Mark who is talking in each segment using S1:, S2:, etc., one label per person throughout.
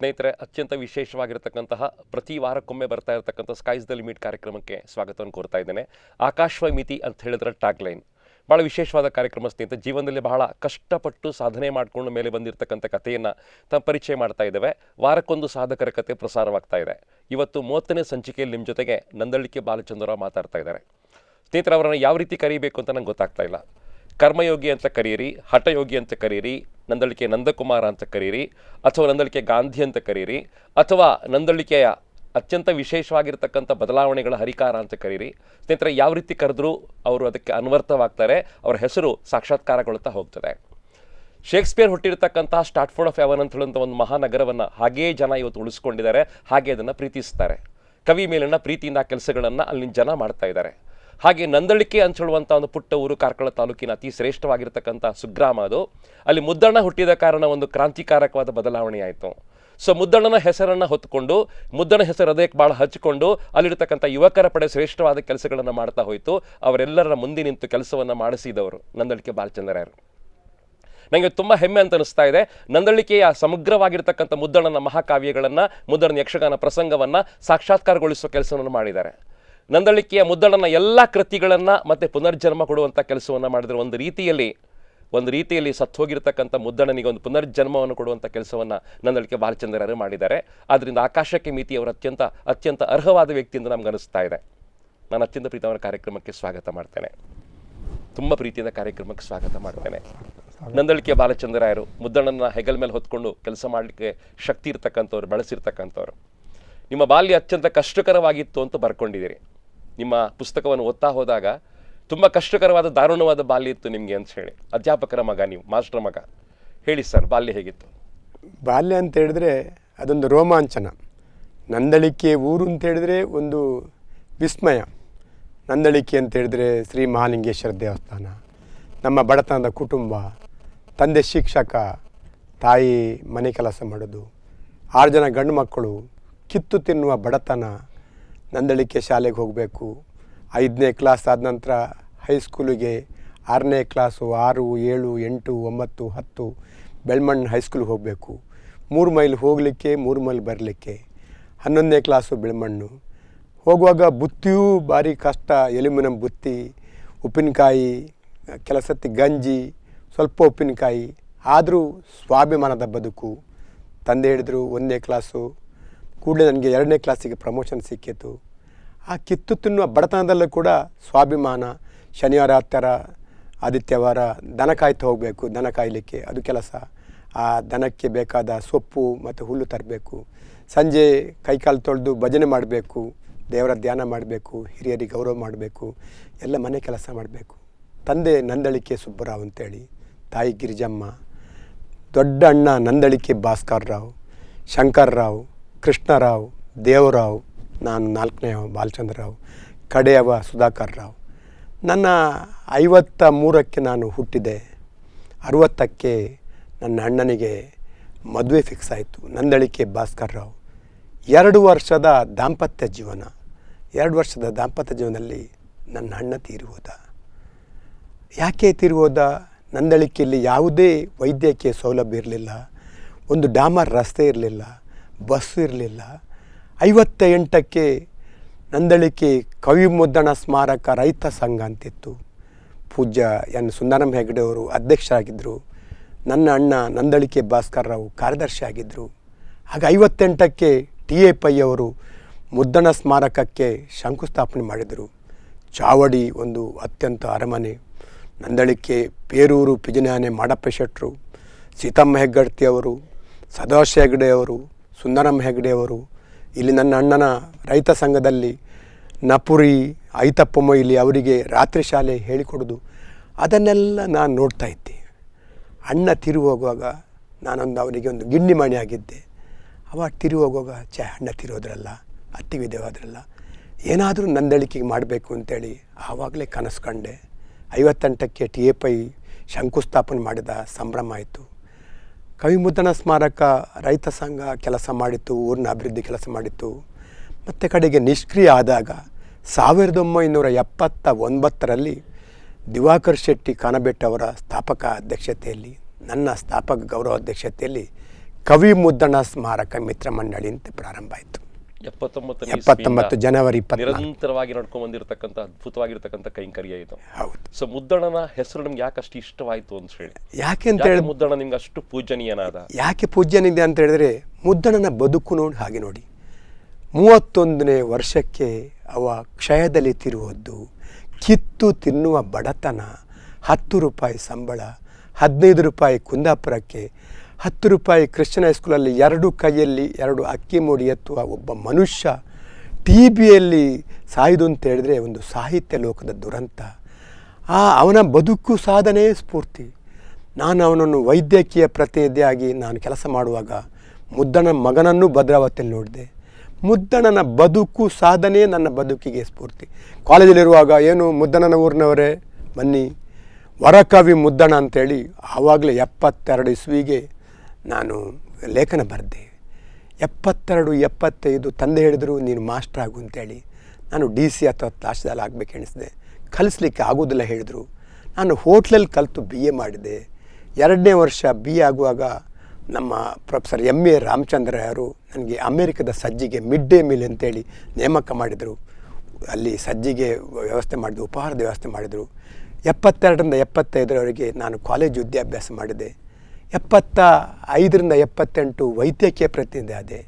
S1: ಸ್ನೇಹಿತರೆ, ಅತ್ಯಂತ ವಿಶೇಷವಾಗಿರತಕ್ಕಂತಹ ಪ್ರತಿ ವಾರಕ್ಕೊಮ್ಮೆ ಬರ್ತಾ ಇರತಕ್ಕಂಥ ಸ್ಕೈಸ್ ದ ಲಿಮಿಟ್ ಕಾರ್ಯಕ್ರಮಕ್ಕೆ ಸ್ವಾಗತವನ್ನು ಕೋರ್ತಾ ಇದ್ದೇನೆ. ಆಕಾಶವಾಣಿ ಮಿತಿ ಅಂತ ಹೇಳಿದ್ರೆ ಟ್ಯಾಗ್ಲೈನ್. ಭಾಳ ವಿಶೇಷವಾದ ಕಾರ್ಯಕ್ರಮ ಸ್ನೇಹಿತರೆ. ಜೀವನದಲ್ಲಿ ಬಹಳ ಕಷ್ಟಪಟ್ಟು ಸಾಧನೆ ಮಾಡಿಕೊಂಡು ಮೇಲೆ ಬಂದಿರತಕ್ಕಂಥ ಕಥೆಯನ್ನು ತಮ್ಮ ಪರಿಚಯ ಮಾಡ್ತಾ ಇದ್ದೇವೆ. ವಾರಕ್ಕೊಂದು ಸಾಧಕರ ಕತೆ ಪ್ರಸಾರವಾಗ್ತಾ ಇದೆ. ಇವತ್ತು 30ನೇ ಸಂಚಿಕೆಯಲ್ಲಿ ನಿಮ್ಮ ಜೊತೆಗೆ ನಂದಳಿಕೆ ಬಾಲಚಂದ್ರರಾವ್ ಮಾತಾಡ್ತಾ ಇದ್ದಾರೆ. ಸ್ನೇಹಿತರೆ, ಅವರನ್ನು ಯಾವ ರೀತಿ ಕರೀಬೇಕು ಅಂತ ನಂಗೆ ಗೊತ್ತಾಗ್ತಾ ಇಲ್ಲ. ಕರ್ಮಯೋಗಿ ಅಂತ ಕರೀರಿ, ಹಠಯೋಗಿ ಅಂತ ಕರೀರಿ, ನಂದಳಿಕೆ ನಂದಕುಮಾರ ಅಂತ ಕರೀರಿ, ಅಥವಾ ನಂದಳಿಕೆ ಗಾಂಧಿ ಅಂತ ಕರೀರಿ, ಅಥವಾ ನಂದಳಿಕೆಯ ಅತ್ಯಂತ ವಿಶೇಷವಾಗಿರ್ತಕ್ಕಂಥ ಬದಲಾವಣೆಗಳ ಹರಿಕಾರ ಅಂತ ಕರೀರಿ. ಸ್ನೇಹಿತರೆ, ಯಾವ ರೀತಿ ಕರೆದ್ರೂ ಅವರು ಅದಕ್ಕೆ ಅನ್ವರ್ಥವಾಗ್ತಾರೆ. ಅವರ ಹೆಸರು ಸಾಕ್ಷಾತ್ಕಾರಗೊಳ್ತಾ ಹೋಗ್ತದೆ. ಶೇಕ್ಸ್ಪಿಯರ್ ಹುಟ್ಟಿರ್ತಕ್ಕಂಥ ಸ್ಟಾಟ್ಫೋರ್ಡ್ ಆಫ್ ಎವನ್ ಅಂತ ಹೇಳುವಂಥ ಒಂದು ಮಹಾನಗರವನ್ನು ಹಾಗೇ ಜನ ಇವತ್ತು ಉಳಿಸ್ಕೊಂಡಿದ್ದಾರೆ, ಹಾಗೆ ಅದನ್ನು ಪ್ರೀತಿಸ್ತಾರೆ. ಕವಿ ಮೇಲಿನ ಪ್ರೀತಿಯಿಂದ ಕೆಲಸಗಳನ್ನು ಅಲ್ಲಿನ ಜನ ಮಾಡ್ತಾ ಇದ್ದಾರೆ. ಹಾಗೆ ನಂದಳಿಕೆ ಅಂತ ಹೇಳುವಂಥ ಒಂದು ಪುಟ್ಟ ಊರು ಕಾರ್ಕಳ ತಾಲೂಕಿನ ಅತಿ ಶ್ರೇಷ್ಠವಾಗಿರ್ತಕ್ಕಂಥ ಸುಗ್ರಾಮ ಅದು. ಅಲ್ಲಿ ಮುದ್ದಣ್ಣ ಹುಟ್ಟಿದ ಕಾರಣ ಒಂದು ಕ್ರಾಂತಿಕಾರಕವಾದ ಬದಲಾವಣೆ ಆಯಿತು. ಸೊ ಮುದ್ದಣ್ಣನ ಹೆಸರನ್ನು ಹೊತ್ತುಕೊಂಡು, ಮುದ್ದಣ್ಣ ಹೆಸರು ಅದಕ್ಕೆ ಭಾಳ ಹಚ್ಚಿಕೊಂಡು ಅಲ್ಲಿರ್ತಕ್ಕಂಥ ಯುವಕರ ಪಡೆ ಶ್ರೇಷ್ಠವಾದ ಕೆಲಸಗಳನ್ನು ಮಾಡ್ತಾ ಹೋಯಿತು. ಅವರೆಲ್ಲರ ಮುಂದೆ ನಿಂತು ಕೆಲಸವನ್ನು ಮಾಡಿಸಿದವರು ನಂದಳಿಕೆ ಬಾಲಚಂದ್ರರಾಯರು. ನನಗೆ ತುಂಬ ಹೆಮ್ಮೆ ಅಂತ ಅನಿಸ್ತಾ ಇದೆ. ನಂದಳಿಕೆಯ ಸಮಗ್ರವಾಗಿರ್ತಕ್ಕಂಥ ಮುದ್ದಣ್ಣನ ಮಹಾಕಾವ್ಯಗಳನ್ನು, ಮುದ್ದಣ್ಣನ ಯಕ್ಷಗಾನ ಪ್ರಸಂಗವನ್ನು ಸಾಕ್ಷಾತ್ಕಾರಗೊಳಿಸುವ ಕೆಲಸವನ್ನು ಮಾಡಿದ್ದಾರೆ. ನಂದಳಿಕೆಯ ಮುದ್ದಣ್ಣನ ಎಲ್ಲ ಕೃತಿಗಳನ್ನು ಮತ್ತೆ ಪುನರ್ಜನ್ಮ ಕೊಡುವಂಥ ಕೆಲಸವನ್ನು ಮಾಡಿದರೆ, ಒಂದು ರೀತಿಯಲ್ಲಿ ಸತ್ತೋಗಿರ್ತಕ್ಕಂಥ ಮುದ್ದಣ್ಣನಿಗೆ ಒಂದು ಪುನರ್ಜನ್ಮವನ್ನು ಕೊಡುವಂಥ ಕೆಲಸವನ್ನು ನಂದಳಿಕೆ ಬಾಲಚಂದ್ರರಾಯರು ಮಾಡಿದ್ದಾರೆ. ಆದ್ದರಿಂದ ಆಕಾಶಕ್ಕೆ ಮಿತಿ ಅವರು ಅತ್ಯಂತ ಅರ್ಹವಾದ ವ್ಯಕ್ತಿ ಎಂದು ನಮ್ಗೆ ಅನಿಸ್ತಾ ಇದೆ. ನಾನು ಅತ್ಯಂತ ಪ್ರೀತಿಯವರ ಕಾರ್ಯಕ್ರಮಕ್ಕೆ ಸ್ವಾಗತ ಮಾಡ್ತೇನೆ. ತುಂಬ ಪ್ರೀತಿಯಿಂದ ಕಾರ್ಯಕ್ರಮಕ್ಕೆ ಸ್ವಾಗತ ಮಾಡ್ತೇನೆ. ನಂದಳಿಕೆ ಬಾಲಚಂದ್ರರಾಯರು ಮುದ್ದಣ್ಣನ ಹೆಗಲ ಮೇಲೆ ಹೊತ್ಕೊಂಡು ಕೆಲಸ ಮಾಡಲಿಕ್ಕೆ ಶಕ್ತಿ ಇರ್ತಕ್ಕಂಥವ್ರು, ಬೆಳೆಸಿರ್ತಕ್ಕಂಥವ್ರು. ನಿಮ್ಮ ಬಾಲ್ಯ ಅತ್ಯಂತ ಕಷ್ಟಕರವಾಗಿತ್ತು ಅಂತ ಬರ್ಕೊಂಡಿದ್ದೀರಿ. ನಿಮ್ಮ ಪುಸ್ತಕವನ್ನು ಓದ್ತಾ ಹೋದಾಗ ತುಂಬ ಕಷ್ಟಕರವಾದ, ದಾರುಣವಾದ ಬಾಲ್ಯ ಇತ್ತು ನಿಮಗೆ ಅಂತ ಹೇಳಿ. ಅಧ್ಯಾಪಕರ ಮಗ ನೀವು, ಮಾಸ್ಟರ್ ಮಗ. ಹೇಳಿ ಸರ್, ಬಾಲ್ಯ ಹೇಗಿತ್ತು?
S2: ಬಾಲ್ಯ ಅಂತ ಹೇಳಿದ್ರೆ ಅದೊಂದು ರೋಮಾಂಚನ. ನಂದಳಿಕೆ ಊರು ಅಂತ ಹೇಳಿದ್ರೆ ಒಂದು ವಿಸ್ಮಯ. ನಂದಳಿಕೆ ಅಂತ ಹೇಳಿದ್ರೆ ಶ್ರೀ ಮಹಾಲಿಂಗೇಶ್ವರ ದೇವಸ್ಥಾನ, ನಮ್ಮ ಬಡತನದ ಕುಟುಂಬ, ತಂದೆ ಶಿಕ್ಷಕ, ತಾಯಿ ಮನೆ ಕೆಲಸ ಮಾಡೋದು, 6 ಜನ ಗಂಡು ಮಕ್ಕಳು, ಕಿತ್ತು ತಿನ್ನುವ ಬಡತನ. ನಂದಳಿಕೆ ಶಾಲೆಗೆ ಹೋಗಬೇಕು. 5ನೇ ಕ್ಲಾಸ್ ಆದ ನಂತರ ಹೈಸ್ಕೂಲಿಗೆ, 6ನೇ ಕ್ಲಾಸು, 6, 7, 8, 9, 10 ಬೆಳ್ಮಣ್ಣು ಹೈಸ್ಕೂಲಿಗೆ ಹೋಗಬೇಕು. 3 ಮೈಲ್ ಹೋಗಲಿಕ್ಕೆ, 3 ಮೈಲ್ ಬರಲಿಕ್ಕೆ. 11ನೇ ಕ್ಲಾಸು ಬೆಳ್ಮಣ್ಣು. ಹೋಗುವಾಗ ಬುತ್ತಿಯೂ ಭಾರಿ ಕಷ್ಟ. ಎಲ್ಯುಮಿನಿಯಂ ಬುತ್ತಿ, ಉಪ್ಪಿನಕಾಯಿ, ಕೆಲಸತ್ತಿ ಗಂಜಿ, ಸ್ವಲ್ಪ ಉಪ್ಪಿನಕಾಯಿ. ಆದರೂ ಸ್ವಾಭಿಮಾನದ ಬದುಕು. ತಂದೆ ಹೇಳಿದ್ರು 1ನೇ ಕ್ಲಾಸು. ಕೂಡಲೇ ನನಗೆ 2ನೇ ಕ್ಲಾಸಿಗೆ ಪ್ರಮೋಷನ್ ಸಿಕ್ಕಿತು. ಆ ಕಿತ್ತು ತಿನ್ನುವ ಬಡತನದಲ್ಲೂ ಕೂಡ ಸ್ವಾಭಿಮಾನ. ಶನಿವಾರ ಆದಿತ್ಯವಾರ ದನ ಕಾಯ್ತಾ ಹೋಗಬೇಕು. ದನ ಕಾಯಲಿಕ್ಕೆ ಅದು ಕೆಲಸ. ಆ ದನಕ್ಕೆ ಬೇಕಾದ ಸೊಪ್ಪು ಮತ್ತು ಹುಲ್ಲು ತರಬೇಕು. ಸಂಜೆ ಕೈಕಾಲು ತೊಳೆದು ಭಜನೆ ಮಾಡಬೇಕು, ದೇವರ ಧ್ಯಾನ ಮಾಡಬೇಕು, ಹಿರಿಯರಿಗೆ ಗೌರವ ಮಾಡಬೇಕು, ಎಲ್ಲ ಮನೆ ಕೆಲಸ ಮಾಡಬೇಕು. ತಂದೆ ನಂದಳಿಕೆ ಸುಬ್ಬರಾವ್ ಅಂತೇಳಿ, ತಾಯಿ ಗಿರಿಜಮ್ಮ, ದೊಡ್ಡ ಅಣ್ಣ ನಂದಳಿಕೆ ಭಾಸ್ಕರ್ರಾವ್, ಶಂಕರ್ರಾವ್, ಕೃಷ್ಣರಾವ್, ದೇವರಾವ್, ನಾನು 4ನೇವ ಬಾಲಚಂದ್ರರಾವ್, ಕಡೆಯವ ಸುಧಾಕರ್ ರಾವ್. ನನ್ನ 53ಕ್ಕೆ ನಾನು ಹುಟ್ಟಿದೆ. 60ಕ್ಕೆ ನನ್ನ ಅಣ್ಣನಿಗೆ ಮದುವೆ ಫಿಕ್ಸ್ ಆಯಿತು. ನಂದಳಿಕೆ ಭಾಸ್ಕರ್ರಾವ್. 2 ವರ್ಷದ ದಾಂಪತ್ಯ ಜೀವನ. 2 ವರ್ಷದ ದಾಂಪತ್ಯ ಜೀವನದಲ್ಲಿ ನನ್ನ ಅಣ್ಣ ತೀರಿಹೋದ. ಯಾಕೆ ತೀರಿಹೋದ? ನಂದಳಿಕೆಯಲ್ಲಿ ಯಾವುದೇ ವೈದ್ಯಕೀಯ ಸೌಲಭ್ಯ ಇರಲಿಲ್ಲ. ಒಂದು ಡಾಮರ್ ರಸ್ತೆ ಇರಲಿಲ್ಲ, ಬಸ್ಸು ಇರಲಿಲ್ಲ. 58ಕ್ಕೆ ನಂದಳಿಕೆ ಕವಿ ಮುದ್ದಣ್ಣ ಸ್ಮಾರಕ ರೈತ ಸಂಘ ಅಂತಿತ್ತು. ಪೂಜ್ಯ ಎನ್ ಸುಂದರಂ ಹೆಗ್ಡೆ ಅವರು ಅಧ್ಯಕ್ಷರಾಗಿದ್ದರು. ನನ್ನ ಅಣ್ಣ ನಂದಳಿಕೆ ಭಾಸ್ಕರ್ರಾವ್ ಕಾರ್ಯದರ್ಶಿ ಆಗಿದ್ದರು. ಆಗ 58ಕ್ಕೆ TA ಪೈ ಅವರು ಮುದ್ದಣ್ಣ ಸ್ಮಾರಕಕ್ಕೆ ಶಂಕುಸ್ಥಾಪನೆ ಮಾಡಿದರು. ಚಾವಡಿ ಒಂದು ಅತ್ಯಂತ ಅರಮನೆ. ನಂದಳಿಕೆ ಪೇರೂರು ಪಿಜನಾನೆ ಮಾಡಪ್ಪ ಶೆಟ್ಟರು, ಸೀತಮ್ಮ ಹೆಗ್ಗಡ್ತಿಯವರು, ಸದಾಶಿವ ಹೆಗ್ಡೆಯವರು, ಸುಂದರಂ ಹೆಗ್ಡೆಯವರು, ಇಲ್ಲಿ ನನ್ನ ಅಣ್ಣನ ರೈತ ಸಂಘದಲ್ಲಿ ನಪುರಿ, ಐತಪ್ಪ ಮೊಯ್ಲಿ ಅವರಿಗೆ ರಾತ್ರಿ ಶಾಲೆ ಹೇಳಿಕೊಡೋದು, ಅದನ್ನೆಲ್ಲ ನಾನು ನೋಡ್ತಾ ಇದ್ದೆ. ಅಣ್ಣ ತಿರು ಹೋಗುವಾಗ ಅವರಿಗೆ ಒಂದು ಗಿಣ್ಣಿ ಮಣಿ ಆಗಿದ್ದೆ. ಅವಾಗ ತಿರು ಹೋಗುವಾಗ ಅಣ್ಣ ತಿರೋದ್ರಲ್ಲ, ಅತ್ತಿವಿದೇವಾದ್ರಲ್ಲ, ಏನಾದರೂ ನಂದಳಿಕೆಗೆ ಮಾಡಬೇಕು ಅಂತೇಳಿ ಆವಾಗಲೇ ಕನಸು ಕಂಡೆ. 58ಕ್ಕೆ TA ಪೈ ಶಂಕುಸ್ಥಾಪನೆ ಮಾಡಿದ ಸಂಭ್ರಮ ಆಯಿತು. ಕವಿ ಮುದ್ದಣ್ಣ ಸ್ಮಾರಕ ರೈತ ಸಂಘ ಕೆಲಸ ಮಾಡಿತ್ತು, ಊರಿನ ಅಭಿವೃದ್ಧಿ ಕೆಲಸ ಮಾಡಿತ್ತು. ಮತ್ತು ಕಡೆಗೆ ನಿಷ್ಕ್ರಿಯ ಆದಾಗ 1979ರಲ್ಲಿ ದಿವಾಕರ್ ಶೆಟ್ಟಿ ಕಾನಬೆಟ್ ಅವರ ಸ್ಥಾಪಕ ಅಧ್ಯಕ್ಷತೆಯಲ್ಲಿ, ನನ್ನ ಸ್ಥಾಪಕ ಗೌರವ ಅಧ್ಯಕ್ಷತೆಯಲ್ಲಿ ಕವಿ ಮುದ್ದಣ ಸ್ಮಾರಕ ಮಿತ್ರ ಮಂಡಳಿ ಅಂತ ಪ್ರಾರಂಭ ಆಯಿತು.
S1: 79
S2: ಜನವರಿ 24
S1: ನಿರಂತರವಾಗಿ ನಡ್ಕೊಂಡು ಬಂದಿರತಕ್ಕಂಥ ಅದ್ಭುತವಾಗಿರ್ತಕ್ಕಂಥ ಕೈಂಕರ್ಯ ಇದು.
S2: ಹೌದು.
S1: ಸೊ ಮುದ್ದಣ್ಣನ ಹೆಸರು ನಿಮ್ಗೆ ಯಾಕೆ ಅಷ್ಟು ಇಷ್ಟವಾಯಿತು ಅಂತ ಹೇಳಿ?
S2: ಯಾಕೆ ಅಂತ ಹೇಳಿ
S1: ಮುದ್ದಣ್ಣ ನಿಮ್ಗೆ ಅಷ್ಟು ಪೂಜನೀಯನಾದ?
S2: ಯಾಕೆ ಪೂಜ್ಯನಿದೆ ಅಂತ ಹೇಳಿದ್ರೆ ಮುದ್ದಣ್ಣನ ಬದುಕು ನೋಡಿ ಹಾಗೆ ನೋಡಿ. 31ನೇ ವರ್ಷಕ್ಕೆ ಅವ ಕ್ಷಯದಲ್ಲಿ ತಿರುವದ್ದು, ಕಿತ್ತು ತಿನ್ನುವ ಬಡತನ, 10 ರೂಪಾಯಿ ಸಂಬಳ, 15 ರೂಪಾಯಿ ಕುಂದಾಪುರಕ್ಕೆ, 10 ರೂಪಾಯಿ ಕ್ರಿಶ್ಚಿಯನ್ ಹೈಸ್ಕೂಲಲ್ಲಿ 2 ಕೈಯಲ್ಲಿ 2 ಅಕ್ಕಿ ಮೂಡಿ ಎತ್ತುವ ಒಬ್ಬ ಮನುಷ್ಯ TBಯಲ್ಲಿ ಸಾಯುವುದು ಅಂತ ಹೇಳಿದ್ರೆ ಒಂದು ಸಾಹಿತ್ಯ ಲೋಕದ ದುರಂತ. ಅವನ ಬದುಕು ಸಾಧನೆ ಸ್ಫೂರ್ತಿ. ನಾನು ಅವನನ್ನು ವೈದ್ಯಕೀಯ ಪ್ರತಿನಿಧಿಯಾಗಿ ನಾನು ಕೆಲಸ ಮಾಡುವಾಗ ಮುದ್ದಣ್ಣನ ಮಗನನ್ನು ಭದ್ರಾವತಿಯಲ್ಲಿ ನೋಡಿದೆ. ಮುದ್ದಣ್ಣನ ಬದುಕು ಸಾಧನೆ ನನ್ನ ಬದುಕಿಗೆ ಸ್ಫೂರ್ತಿ. ಕಾಲೇಜಲ್ಲಿರುವಾಗ ಏನು ಮುದ್ದಣ್ಣನ ಊರಿನವರೇ ಬನ್ನಿ ವರಕವಿ ಮುದ್ದಣ್ಣ ಅಂತೇಳಿ ಆವಾಗಲೇ 72 ಇಸ್ವಿಗೆ ನಾನು ಲೇಖನ ಬರೆದೆ. 72, 75 ತಂದೆ ಹೇಳಿದರು ನೀನು ಮಾಸ್ಟರ್ ಆಗು ಅಂತೇಳಿ. ನಾನು DC ಅಥವಾ ತಹಶೀಲ್ದಾರ್ ಆಗಬೇಕು ಎಣಿಸಿದೆ. ಕಲಿಸ್ಲಿಕ್ಕೆ ಆಗೋದಿಲ್ಲ ಹೇಳಿದರು. ನಾನು ಹೋಟ್ಲಲ್ಲಿ ಕಲಿತು BA ಮಾಡಿದೆ. 2ನೇ ವರ್ಷ BA ಆಗುವಾಗ ನಮ್ಮ ಪ್ರೊಫೆಸರ್ MA ರಾಮಚಂದ್ರ ಅವರು ನನಗೆ ಅಮೇರಿಕದ ಸಜ್ಜಿಗೆ ಮಿಡ್ ಡೇ ಮೀಲ್ ಅಂತೇಳಿ ನೇಮಕ ಮಾಡಿದರು. ಅಲ್ಲಿ ಸಜ್ಜಿಗೆ ವ್ಯವಸ್ಥೆ ಮಾಡಿದ್ರು, ಉಪಹಾರದ ವ್ಯವಸ್ಥೆ ಮಾಡಿದರು. 72ರಿಂದ 75ರವರೆಗೆ ನಾನು ಕಾಲೇಜ್ ವಿದ್ಯಾಭ್ಯಾಸ ಮಾಡಿದೆ. 75ರಿಂದ 78 ವೈದ್ಯಕೀಯ ಪ್ರತಿನಿಧಿ ಆದೆ.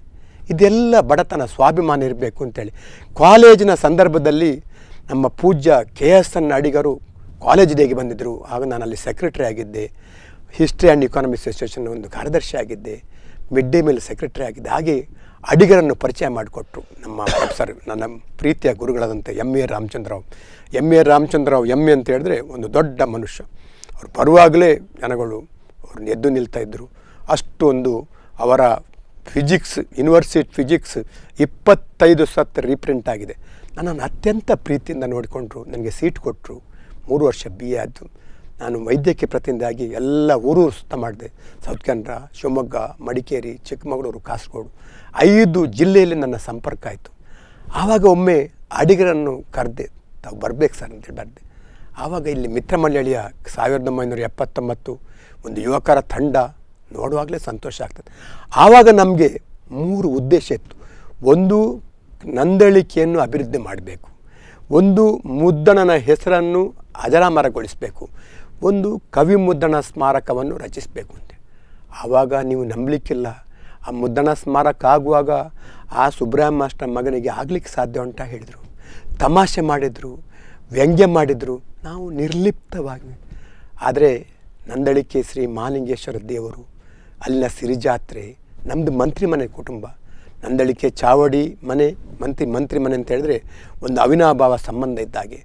S2: ಇದೆಲ್ಲ ಬಡತನ, ಸ್ವಾಭಿಮಾನ ಇರಬೇಕು ಅಂತೇಳಿ ಕಾಲೇಜಿನ ಸಂದರ್ಭದಲ್ಲಿ ನಮ್ಮ ಪೂಜ್ಯ KSN ಅಡಿಗರು ಕಾಲೇಜ್ ಡೇಗೆ ಬಂದಿದ್ದರು. ಆಗ ನಾನು ಅಲ್ಲಿ ಸೆಕ್ರೆಟರಿ ಆಗಿದ್ದೆ. ಹಿಸ್ಟ್ರಿ ಆ್ಯಂಡ್ ಇಕಾನಮಿಕ್ಸ್ ಅಸೋಸಿಯೇಷನ್ ಒಂದು ಕಾರ್ಯದರ್ಶಿ ಆಗಿದ್ದೆ. ಮಿಡ್ ಡೇ ಮೀಲ್ ಸೆಕ್ರೆಟರಿ ಆಗಿದ್ದೆ. ಹಾಗೆ ಅಡಿಗರನ್ನು ಪರಿಚಯ ಮಾಡಿಕೊಟ್ರು ನಮ್ಮ ಪ್ರೊಫೆಸರ್, ನನ್ನ ಪ್ರೀತಿಯ ಗುರುಗಳಾದಂಥ MA ರಾಮಚಂದ್ರರಾವ್. MA ಅಂತ ಹೇಳಿದ್ರೆ ಒಂದು ದೊಡ್ಡ ಮನುಷ್ಯ. ಅವ್ರು ಬರುವಾಗಲೇ ಜನಗಳು ಅವ್ರನ್ನ ಎದ್ದು ನಿಲ್ತಾಯಿದ್ರು. ಅಷ್ಟೊಂದು ಅವರ ಫಿಸಿಕ್ಸ್, ಯೂನಿವರ್ಸಿಟಿ ಫಿಸಿಕ್ಸ್ 25 ಸತ್ ರೀಪ್ರಿಂಟ್ ಆಗಿದೆ. ನನ್ನನ್ನು ಅತ್ಯಂತ ಪ್ರೀತಿಯಿಂದ ನೋಡಿಕೊಂಡ್ರು. ನನಗೆ ಸೀಟ್ ಕೊಟ್ಟರು. 3 ವರ್ಷ BA ಆಯಿತು. ನಾನು ವೈದ್ಯಕೀಯ ಪ್ರತಿನಿಧಿಯಾಗಿ ಎಲ್ಲ ಊರು ಸುತ್ತ ಮಾಡಿದೆ. ಸೌತ್ ಕನ್ನಡ, ಶಿವಮೊಗ್ಗ, ಮಡಿಕೇರಿ, ಚಿಕ್ಕಮಗಳೂರು, ಕಾಸರಗೋಡು 5 ಜಿಲ್ಲೆಯಲ್ಲಿ ನನ್ನ ಸಂಪರ್ಕ ಆಯಿತು. ಆವಾಗ ಒಮ್ಮೆ ಅಡಿಗರನ್ನು ಕರೆದೆ, ತಾವು ಬರಬೇಕು ಸರ್ ಅಂತೇಳಿ ಬರೆದೆ. ಆವಾಗ ಇಲ್ಲಿ ಮಿತ್ರ ಮಂಡಳಿಯ 1979 ಒಂದು ಯುವಕರ ತಂಡ ನೋಡುವಾಗಲೇ ಸಂತೋಷ ಆಗ್ತದೆ. ಆವಾಗ ನಮಗೆ 3 ಉದ್ದೇಶ ಇತ್ತು. ಒಂದು, ನಂದಳಿಕೆಯನ್ನು ಅಭಿವೃದ್ಧಿ ಮಾಡಬೇಕು. ಒಂದು, ಮುದ್ದಣ್ಣನ ಹೆಸರನ್ನು ಅಜರಾಮರಗೊಳಿಸಬೇಕು. ಒಂದು, ಕವಿ ಮುದ್ದಣ್ಣ ಸ್ಮಾರಕವನ್ನು ರಚಿಸಬೇಕು ಅಂತ. ಆವಾಗ ನೀವು ನಂಬಲಿಕ್ಕಿಲ್ಲ, ಆ ಮುದ್ದಣ್ಣ ಸ್ಮಾರಕ ಆಗುವಾಗ ಆ ಸುಬ್ರಹ್ಮ ಮಾಸ್ಟರ್ ಮಗನಿಗೆ ಆಗಲಿಕ್ಕೆ ಸಾಧ್ಯ ಉಂಟ ಹೇಳಿದರು. ತಮಾಷೆ ಮಾಡಿದರು, ವ್ಯಂಗ್ಯ ಮಾಡಿದರು. ನಾವು ನಿರ್ಲಿಪ್ತವಾಗಿ. ಆದರೆ ನಂದಳಿಕೆ ಶ್ರೀ ಮಹಾಲಿಂಗೇಶ್ವರ ದೇವರು, ಅಲ್ಲಿನ ಸಿರಿಜಾತ್ರೆ, ನಮ್ಮದು ಮಂತ್ರಿ ಮನೆ ಕುಟುಂಬ. ನಂದಳಿಕೆ ಚಾವಡಿ ಮನೆ, ಮಂತ್ರಿ ಮನೆ ಅಂತ ಹೇಳಿದ್ರೆ ಒಂದು ಅವಿನಾಭಾವ ಸಂಬಂಧ ಇದ್ದಾಗೆ.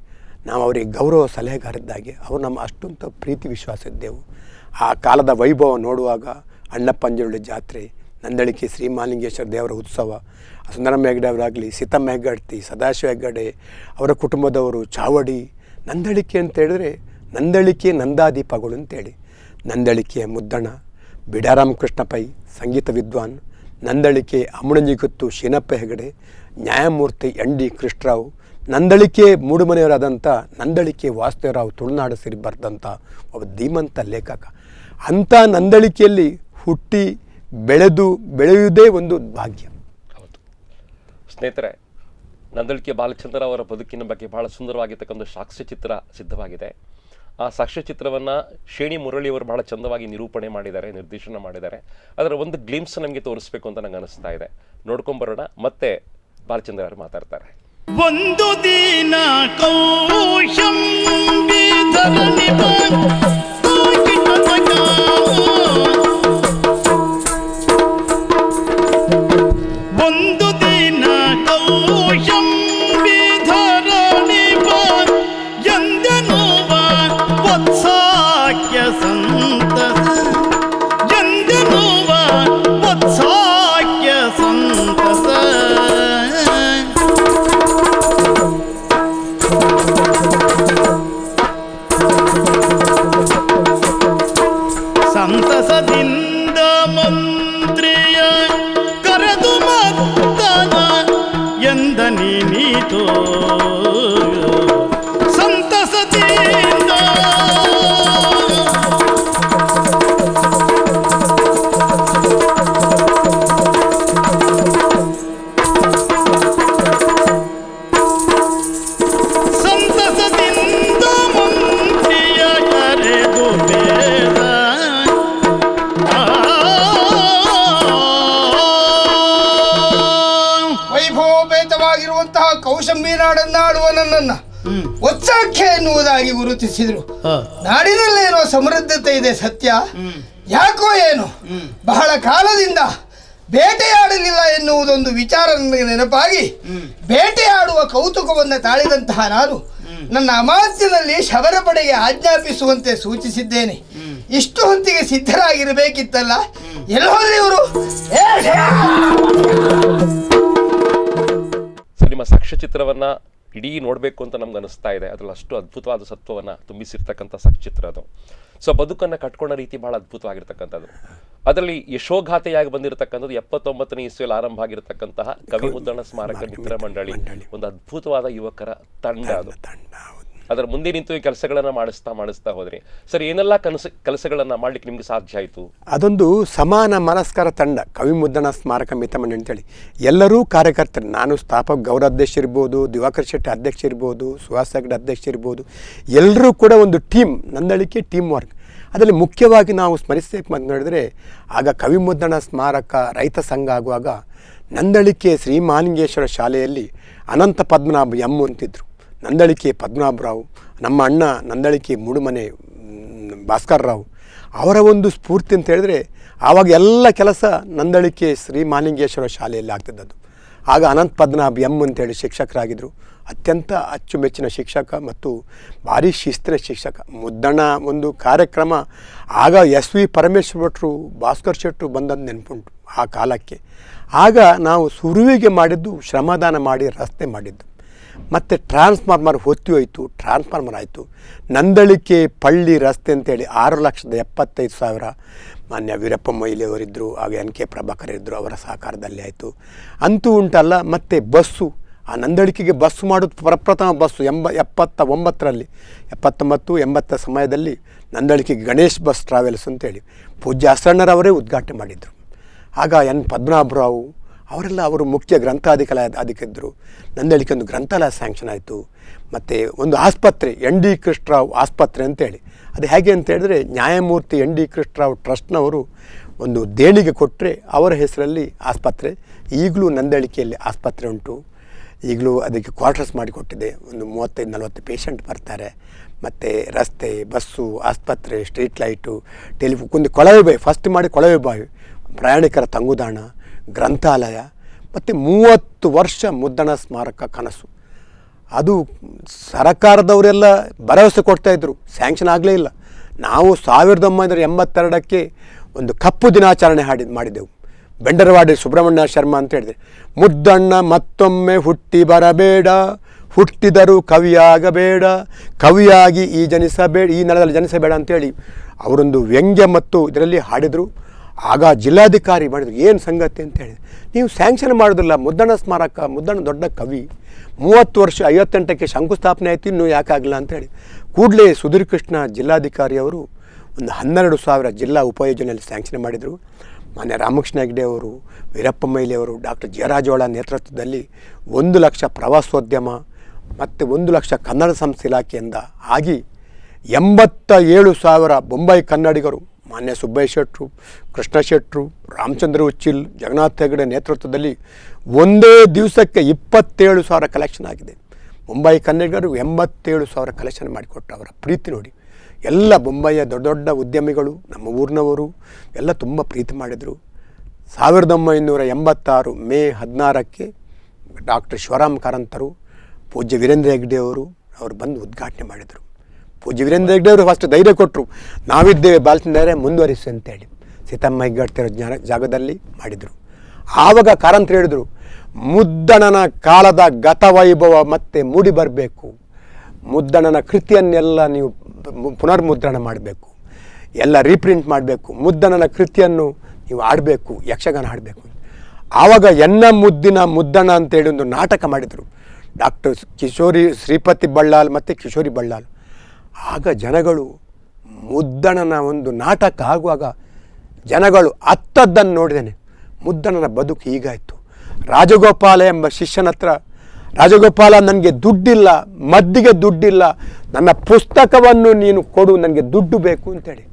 S2: ನಾವು ಅವರಿಗೆ ಗೌರವ ಸಲಹೆಗಾರಿದ್ದಾಗೆ. ಅವರು ನಮ್ಮ ಅಷ್ಟೊಂದು ಪ್ರೀತಿ ವಿಶ್ವಾಸ ಇದ್ದೆವು. ಆ ಕಾಲದ ವೈಭವ ನೋಡುವಾಗ ಅಣ್ಣಪ್ಪಂಜುರುಳಿ ಜಾತ್ರೆ, ನಂದಳಿಕೆ ಶ್ರೀ ಮಹಾಲಿಂಗೇಶ್ವರ ದೇವರ ಉತ್ಸವ, ಸುಂದರಮ್ಮ ಹೆಗ್ಡೆ ಅವರಾಗಲಿ, ಸೀತಮ್ಮ ಹೆಗ್ಗಡ್ತಿ, ಸದಾಶಿವ ಹೆಗ್ಗಡೆ ಅವರ ಕುಟುಂಬದವರು, ಚಾವಡಿ. ನಂದಳಿಕೆ ಅಂತ ಹೇಳಿದ್ರೆ ನಂದಳಿಕೆ ನಂದಾದೀಪಗಳು ಅಂತೇಳಿ. ನಂದಳಿಕೆಯ ಮುದ್ದಣ್ಣ, ಬಿಡಾರಾಮ್ ಕೃಷ್ಣ ಪೈ ಸಂಗೀತ ವಿದ್ವಾನ್, ನಂದಳಿಕೆ ಅಮುಣಂಜಿಗುತ್ತು ಶೀನಪ್ಪ ಹೆಗಡೆ, ನ್ಯಾಯಮೂರ್ತಿ ND ಕೃಷ್ಣರಾವ್, ನಂದಳಿಕೆ ಮೂಡುಮನೆಯವರಾದಂಥ ನಂದಳಿಕೆ ವಾಸುದೇವರಾವ್ ತುಳುನಾಡು ಸೇರಿ ಬರೆದಂಥ ಒಬ್ಬ ಧೀಮಂತ ಲೇಖಕ. ಅಂಥ ನಂದಳಿಕೆಯಲ್ಲಿ ಹುಟ್ಟಿ ಬೆಳೆಯುವುದೇ ಒಂದು ಭಾಗ್ಯ.
S1: ಹೌದು ಸ್ನೇಹಿತರೆ, ನಂದಳಿಕೆ ಬಾಲಚಂದ್ರ ಅವರ ಬದುಕಿನ ಬಗ್ಗೆ ಬಹಳ ಸುಂದರವಾಗಿರ್ತಕ್ಕಂಥ ಸಾಕ್ಷ್ಯಚಿತ್ರ ಸಿದ್ಧವಾಗಿದೆ. ಆ ಸಾಕ್ಷ್ಯಚಿತ್ರವನ್ನು ಶೇಣಿ ಮುರಳಿಯವರು ಬಹಳ ಚಂದವಾಗಿ ನಿರೂಪಣೆ ಮಾಡಿದ್ದಾರೆ, ನಿರ್ದೇಶನ ಮಾಡಿದ್ದಾರೆ. ಅದರ ಒಂದು ಗ್ಲಿಮ್ಸ್ ನಮಗೆ ತೋರಿಸ್ಬೇಕು ಅಂತ ನಂಗೆ ಅನಿಸ್ತಾ ಇದೆ. ನೋಡ್ಕೊಂಬರೋಣ, ಮತ್ತೆ ಬಾಲಚಂದ್ರ ಅವರು ಮಾತಾಡ್ತಾರೆ.
S3: ಒಂದು ದಿನ ಒಂದು ದಿನ ಎಂದೆನುವ ವತ್ಸಾಕ್ಯ ಸಂತಸ, ಎಂದೆನುವ ವತ್ಸಾಕ್ಯ ಸಂತಸ. ಸಂತಸದಿಂದ ಮಂತ್ರಿಯ ಕರೆದು ಮತ್ತನ ಎಂದ ನೀನೀತೋ ಸಂತಸದಿಂದ.
S4: ವೈಭವೋಪೇತವಾಗಿರುವಂತಹ ಕೌಶಂಬಿ ನಾಡನ್ನಾಡುವ ನನ್ನನ್ನು ಒತ್ಸಾಖ್ಯ ಎನ್ನುವುದಾಗಿ ಗುರುತಿಸಿದ್ರು. ನಾಡಿನಲ್ಲೇನೋ ಸಮೃದ್ಧತೆ ಇದೆ ಸತ್ಯ, ಯಾಕೋ ಏನು ಬಹಳ ಕಾಲದಿಂದ ಬೇಟೆಯಾಡಲಿಲ್ಲ ಎನ್ನುವುದೊಂದು ವಿಚಾರ ನನಗೆ ನೆನಪಾಗಿ ಬೇಟೆಯಾಡುವ ಕೌತುಕವನ್ನು ತಾಳಿದಂತಹ ನಾನು ನನ್ನ ಅಮಾತ್ಯದಲ್ಲಿ ಶಬರ ಪಡೆಗೆ ಆಜ್ಞಾಪಿಸುವಂತೆ ಸೂಚಿಸಿದ್ದೇನೆ. ಇಷ್ಟು ಹೊತ್ತಿಗೆ ಸಿದ್ಧರಾಗಿರಬೇಕಿತ್ತಲ್ಲ, ಎಲ್ಲಿ ಹೋದ್ರಿ ಇವರು?
S1: ನಿಮ್ಮ ಸಾಕ್ಷ್ಯಚಿತ್ರವನ್ನ ಇಡೀ ನೋಡಬೇಕು ಅಂತ ನಮ್ಗೆ ಅನಿಸ್ತಾ ಇದೆ. ಅದ್ರಲ್ಲಿ ಅಷ್ಟು ಅದ್ಭುತವಾದ ಸತ್ವವನ್ನು ತುಂಬಿಸಿರ್ತಕ್ಕಂಥ ಸಾಕ್ಷ್ಯಚಿತ್ರ ಅದು. ಸೊ ಬದುಕನ್ನು ಕಟ್ಕೊಂಡ ರೀತಿ ಬಹಳ ಅದ್ಭುತವಾಗಿರ್ತಕ್ಕಂಥದ್ದು. ಅದರಲ್ಲಿ ಯಶೋಗಾಥೆಯಾಗಿ ಬಂದಿರತಕ್ಕಂಥದ್ದು 79ನೇ ಇಸ್ವಿಯಲ್ಲಿ ಆರಂಭ ಆಗಿರತಕ್ಕಂತಹ ಕವಿ ಮುದ್ದಣ್ಣ ಸ್ಮಾರಕ ಮಿತ್ರ ಮಂಡಳಿ, ಒಂದು ಅದ್ಭುತವಾದ ಯುವಕರ ತಂಡ ಅದು. ಅದರ ಮುಂದೆ ನಿಂತು ಈ ಕೆಲಸಗಳನ್ನ ಮಾಡಿಸ್ತಾ ಹೋದ್ರಿ. ಸರ್, ಏನೆಲ್ಲ ಕೆಲಸಗಳನ್ನ ಮಾಡ್ಲಿಕ್ಕೆ ನಿಮ್ಗೆ ಸಾಧ್ಯ ಆಯಿತು?
S2: ಅದೊಂದು ಸಮಾನ ಮನಸ್ಕರ ತಂಡ, ಕವಿ ಮುದ್ದಣ್ಣ ಸ್ಮಾರಕ ಮಿತ್ರಮಂಡಳಿ ಅಂತೇಳಿ. ಎಲ್ಲರೂ ಕಾರ್ಯಕರ್ತರು. ನಾನು ಸ್ಥಾಪಕ ಗೌರವಾಧ್ಯಕ್ಷ ಇರ್ಬೋದು, ದಿವಾಕರ್ ಶೆಟ್ಟಿ ಅಧ್ಯಕ್ಷ ಇರ್ಬೋದು, ಸುಹಾಸ್ ಹೆಗ್ಡೆ ಅಧ್ಯಕ್ಷ ಇರ್ಬೋದು, ಎಲ್ಲರೂ ಕೂಡ ಒಂದು ಟೀಮ್, ನಂದಳಿಕೆ ಟೀಮ್ ವರ್ಕ್. ಅದರಲ್ಲಿ ಮುಖ್ಯವಾಗಿ ನಾವು ಸ್ಮರಿಸಬೇಕು ಅಂತ ನೋಡಿದರೆ, ಆಗ ಕವಿ ಮುದ್ದಣ್ಣ ಸ್ಮಾರಕ ರೈತ ಸಂಘ ಆಗುವಾಗ ನಂದಳಿಕೆ ಶ್ರೀ ಮಹಾಲಿಂಗೇಶ್ವರ ಶಾಲೆಯಲ್ಲಿ ಅನಂತ ಪದ್ಮನಾಭ ಎಂ ಅಂತಿದ್ರು. ನಂದಳಿಕೆ ಪದ್ಮನಾಭರಾವ್, ನಮ್ಮ ಅಣ್ಣ ನಂದಳಿಕೆ ಮೂಡುಮನೆ ಭಾಸ್ಕರ್ ರಾವ್, ಅವರ ಒಂದು ಸ್ಫೂರ್ತಿ ಅಂತ ಹೇಳಿದ್ರೆ ಆವಾಗ ಎಲ್ಲ ಕೆಲಸ ನಂದಳಿಕೆ ಶ್ರೀ ಮಹಾಲಿಂಗೇಶ್ವರ ಶಾಲೆಯಲ್ಲಿ ಆಗ್ತಿದ್ದದ್ದು. ಆಗ ಅನಂತ ಪದ್ಮನಾಭ ಎಂ ಅಂತೇಳಿ ಶಿಕ್ಷಕರಾಗಿದ್ದರು. ಅತ್ಯಂತ ಅಚ್ಚುಮೆಚ್ಚಿನ ಶಿಕ್ಷಕ ಮತ್ತು ಭಾರಿ ಶಿಸ್ತಿನ ಶಿಕ್ಷಕ. ಮುದ್ದಣ್ಣ ಒಂದು ಕಾರ್ಯಕ್ರಮ ಆಗ ಎಸ್ ವಿ ಪರಮೇಶ್ವರ ಭಟ್ರು, ಭಾಸ್ಕರ್ ಶೆಟ್ಟರು ಬಂದದ್ದು ನೆನಪುಂಟು ಆ ಕಾಲಕ್ಕೆ. ಆಗ ನಾವು ಸುರುವಿಗೆ ಮಾಡಿದ್ದು ಶ್ರಮದಾನ ಮಾಡಿ ರಸ್ತೆ ಮಾಡಿದ್ದು. ಮತ್ತು ಟ್ರಾನ್ಸ್ಫಾರ್ಮರ್ ಹೊತ್ತಿ ಹೋಯಿತು, ಟ್ರಾನ್ಸ್ಫಾರ್ಮರ್ ಆಯಿತು. ನಂದಳಿಕೆ ಪಳ್ಳಿ ರಸ್ತೆ ಅಂತೇಳಿ 6,75,000 ಮಾನ್ಯ ವೀರಪ್ಪ ಮೊಯ್ಲಿಯವರಿದ್ದರು, ಆಗ ಎನ್ ಕೆ ಪ್ರಭಾಕರ್ ಇದ್ದರು, ಅವರ ಸಹಕಾರದಲ್ಲಿ ಆಯಿತು. ಅಂತೂ ಉಂಟಲ್ಲ. ಮತ್ತು ಬಸ್ಸು, ಆ ನಂದಳಿಕೆಗೆ ಬಸ್ಸು ಮಾಡೋದು ಪ್ರಪ್ರಥಮ ಬಸ್ಸು 79ರಲ್ಲಿ 79-80 ಸಮಯದಲ್ಲಿ ನಂದಳಿಕೆಗೆ ಗಣೇಶ್ ಬಸ್ ಟ್ರಾವೆಲ್ಸ್ ಅಂತೇಳಿ ಪೂಜ್ಯ ಅಸಣ್ಣರವರೇ ಉದ್ಘಾಟನೆ ಮಾಡಿದರು. ಆಗ ಎನ್ ಪದ್ಮನಾಭರಾವ್ ಅವರೆಲ್ಲ ಅವರು ಮುಖ್ಯ ಗ್ರಂಥಾಧಿಕಾರಿದ್ದರು. ನಂದಳಿಕೆ ಒಂದು ಗ್ರಂಥಾಲಯ ಸ್ಯಾಂಕ್ಷನ್ ಆಯಿತು. ಮತ್ತು ಒಂದು ಆಸ್ಪತ್ರೆ, ಎನ್ ಡಿ ಕೃಷ್ಣರಾವ್ ಆಸ್ಪತ್ರೆ ಅಂತೇಳಿ. ಅದು ಹೇಗೆ ಅಂತ ಹೇಳಿದ್ರೆ, ನ್ಯಾಯಮೂರ್ತಿ ಎನ್ ಡಿ ಕೃಷ್ಣರಾವ್ ಟ್ರಸ್ಟ್ನವರು ಒಂದು ದೇಣಿಗೆ ಕೊಟ್ಟರೆ ಅವರ ಹೆಸರಲ್ಲಿ ಆಸ್ಪತ್ರೆ. ಈಗಲೂ ನಂದಳಿಕೆಯಲ್ಲಿ ಆಸ್ಪತ್ರೆ ಉಂಟು. ಈಗಲೂ ಅದಕ್ಕೆ ಕ್ವಾರ್ಟರ್ಸ್ ಮಾಡಿಕೊಟ್ಟಿದೆ. ಒಂದು 35-40 ಪೇಷಂಟ್ ಬರ್ತಾರೆ. ಮತ್ತು ರಸ್ತೆ, ಬಸ್ಸು, ಆಸ್ಪತ್ರೆ, ಸ್ಟ್ರೀಟ್ ಲೈಟು, ಒಂದು ಕೊಳವೆ ಬಾವಿ, ಫಸ್ಟ್ ಮಾಡಿ ಕೊಳವೆ ಬಾವಿ, ಪ್ರಯಾಣಿಕರ ತಂಗುದಾಣ, ಗ್ರಂಥಾಲಯ, ಮತ್ತು 30 ವರ್ಷ ಮುದ್ದಣ್ಣ ಸ್ಮಾರಕ ಕನಸು. ಅದು ಸರಕಾರದವರೆಲ್ಲ ಭರವಸೆ ಕೊಡ್ತಾಯಿದ್ರು, ಸ್ಯಾಂಕ್ಷನ್ ಆಗಲೇ ಇಲ್ಲ. ನಾವು 1982ಕ್ಕೆ ಒಂದು ಕಪ್ಪು ದಿನಾಚರಣೆ ಮಾಡಿದೆವು. ಬೆಂಡರವಾಡಿ ಸುಬ್ರಹ್ಮಣ್ಯ ಶರ್ಮಾ ಅಂತ ಹೇಳಿದೆ, ಮುದ್ದಣ್ಣ ಮತ್ತೊಮ್ಮೆ ಹುಟ್ಟಿ ಬರಬೇಡ, ಹುಟ್ಟಿದರೂ ಕವಿಯಾಗಬೇಡ, ಕವಿಯಾಗಿ ಈ ನೆಲದಲ್ಲಿ ಜನಿಸಬೇಡ ಅಂತೇಳಿ ಅವರೊಂದು ವ್ಯಂಗ್ಯ ಮತ್ತು ಇದರಲ್ಲಿ ಹಾಡಿದರು. ಆಗ ಜಿಲ್ಲಾಧಿಕಾರಿ ಮಾಡಿದ್ರು, ಏನು ಸಂಗತಿ ಅಂತ ಹೇಳಿದೆ, ನೀವು ಸ್ಯಾಂಕ್ಷನ್ ಮಾಡೋದಿಲ್ಲ, ಮುದ್ದಣ್ಣ ಸ್ಮಾರಕ, ಮುದ್ದಣ್ಣ ದೊಡ್ಡ ಕವಿ, 30 ವರ್ಷ 58ಕ್ಕೆ ಶಂಕುಸ್ಥಾಪನೆ ಆಯಿತು, ಇನ್ನೂ ಯಾಕಾಗಲಿಲ್ಲ ಅಂತೇಳಿ ಕೂಡಲೇ ಸುಧೀರ್ ಕೃಷ್ಣ ಜಿಲ್ಲಾಧಿಕಾರಿಯವರು ಒಂದು 12,000 ಜಿಲ್ಲಾ ಉಪಯೋಜನೆಯಲ್ಲಿ ಸ್ಯಾಂಕ್ಷನ್ ಮಾಡಿದರು. ಮಾನ್ಯ ರಾಮಕೃಷ್ಣ ಹೆಗ್ಡೆ ಅವರು, ವೀರಪ್ಪ ಮೊಯ್ಲಿಯವರು, ಡಾಕ್ಟರ್ ಜಯರಾಜೋಳ ನೇತೃತ್ವದಲ್ಲಿ 1 ಲಕ್ಷ ಪ್ರವಾಸೋದ್ಯಮ ಮತ್ತು 1 ಲಕ್ಷ ಕನ್ನಡ ಸಂಸ್ಥೆ ಇಲಾಖೆಯಿಂದ ಆಗಿ 87,000 ಬೊಂಬೈ ಕನ್ನಡಿಗರು, ಮಾನ್ಯ ಸುಬ್ಬಯ್ಯ ಶೆಟ್ಟರು, ಕೃಷ್ಣ ಶೆಟ್ಟರು, ರಾಮಚಂದ್ರ ಉಚ್ಚಿಲ್, ಜಗನ್ನಾಥ್ ಹೆಗಡೆ ನೇತೃತ್ವದಲ್ಲಿ ಒಂದೇ ದಿವಸಕ್ಕೆ 27,000 ಕಲೆಕ್ಷನ್ ಆಗಿದೆ. ಬೊಂಬೈ ಕನ್ನಡಿಗರು 87,000 ಕಲೆಕ್ಷನ್ ಮಾಡಿಕೊಟ್ರು. ಅವರ ಪ್ರೀತಿ ನೋಡಿ, ಎಲ್ಲ ಬೊಂಬೈಯ ದೊಡ್ಡ ದೊಡ್ಡ ಉದ್ಯಮಿಗಳು, ನಮ್ಮ ಊರಿನವರು ಎಲ್ಲ ತುಂಬ ಪ್ರೀತಿ ಮಾಡಿದರು. 1986 ಮೇ 16ಕ್ಕೆ ಡಾಕ್ಟರ್ ಶಿವರಾಮ್ ಕಾರಂತರು, ಪೂಜ್ಯ ವೀರೇಂದ್ರ ಹೆಗ್ಡೆ ಅವರು ಬಂದು ಉದ್ಘಾಟನೆ ಮಾಡಿದರು. ಪೂಜ್ಯ ವೀರೇಂದ್ರ ಹೆಗ್ಡೆ ಅವರು ಫಸ್ಟ್ ಧೈರ್ಯ ಕೊಟ್ಟರು, ನಾವಿದ್ದೇವೆ ಬಾಲ್ತಿದ್ದಾರೆ ಮುಂದುವರಿಸಿ ಅಂತೇಳಿ. ಸೀತಮ್ಮ ಹೆಗ್ಗಡ್ತಿರೋ ಜಾಗದಲ್ಲಿ ಮಾಡಿದರು. ಆವಾಗ ಕಾರಂತರು ಹೇಳಿದರು, ಮುದ್ದಣ್ಣನ ಕಾಲದ ಗತವೈಭವ ಮತ್ತೆ ಮೂಡಿ ಬರಬೇಕು, ಮುದ್ದಣ್ಣನ ಕೃತಿಯನ್ನೆಲ್ಲ ನೀವು ಪುನರ್ಮುದ್ರಣ ಮಾಡಬೇಕು, ಎಲ್ಲ ರೀಪ್ರಿಂಟ್ ಮಾಡಬೇಕು, ಮುದ್ದಣ್ಣನ ಕೃತಿಯನ್ನು ನೀವು ಆಡಬೇಕು, ಯಕ್ಷಗಾನ ಆಡಬೇಕು. ಆವಾಗ ಎನ್ನ ಮುದ್ದಿನ ಮುದ್ದಣ್ಣ ಅಂತೇಳಿ ಒಂದು ನಾಟಕ ಮಾಡಿದರು ಡಾಕ್ಟರ್ ಶ್ರೀಪತಿ ಬಳ್ಳಾಲ್ ಮತ್ತು ಕಿಶೋರಿ ಬಳ್ಳಾಲ್. ಆಗ ಜನಗಳು ಮುದ್ದಣ್ಣನ ಒಂದು ನಾಟಕ ಆಗುವಾಗ ಜನಗಳು ಅತ್ತದ್ದನ್ನು ನೋಡಿದ್ದೇನೆ. ಮುದ್ದಣ್ಣನ ಬದುಕು ಹೀಗಾಯಿತು. ರಾಜಗೋಪಾಲ ಎಂಬ ಶಿಷ್ಯನ ಹತ್ರ, ರಾಜಗೋಪಾಲ ನನಗೆ ದುಡ್ಡಿಲ್ಲ, ಮದ್ದಿಗೆ ದುಡ್ಡಿಲ್ಲ, ನನ್ನ ಪುಸ್ತಕವನ್ನು ನೀನು ಕೊಡು, ನನಗೆ ದುಡ್ಡು ಬೇಕು ಅಂತೇಳಿ.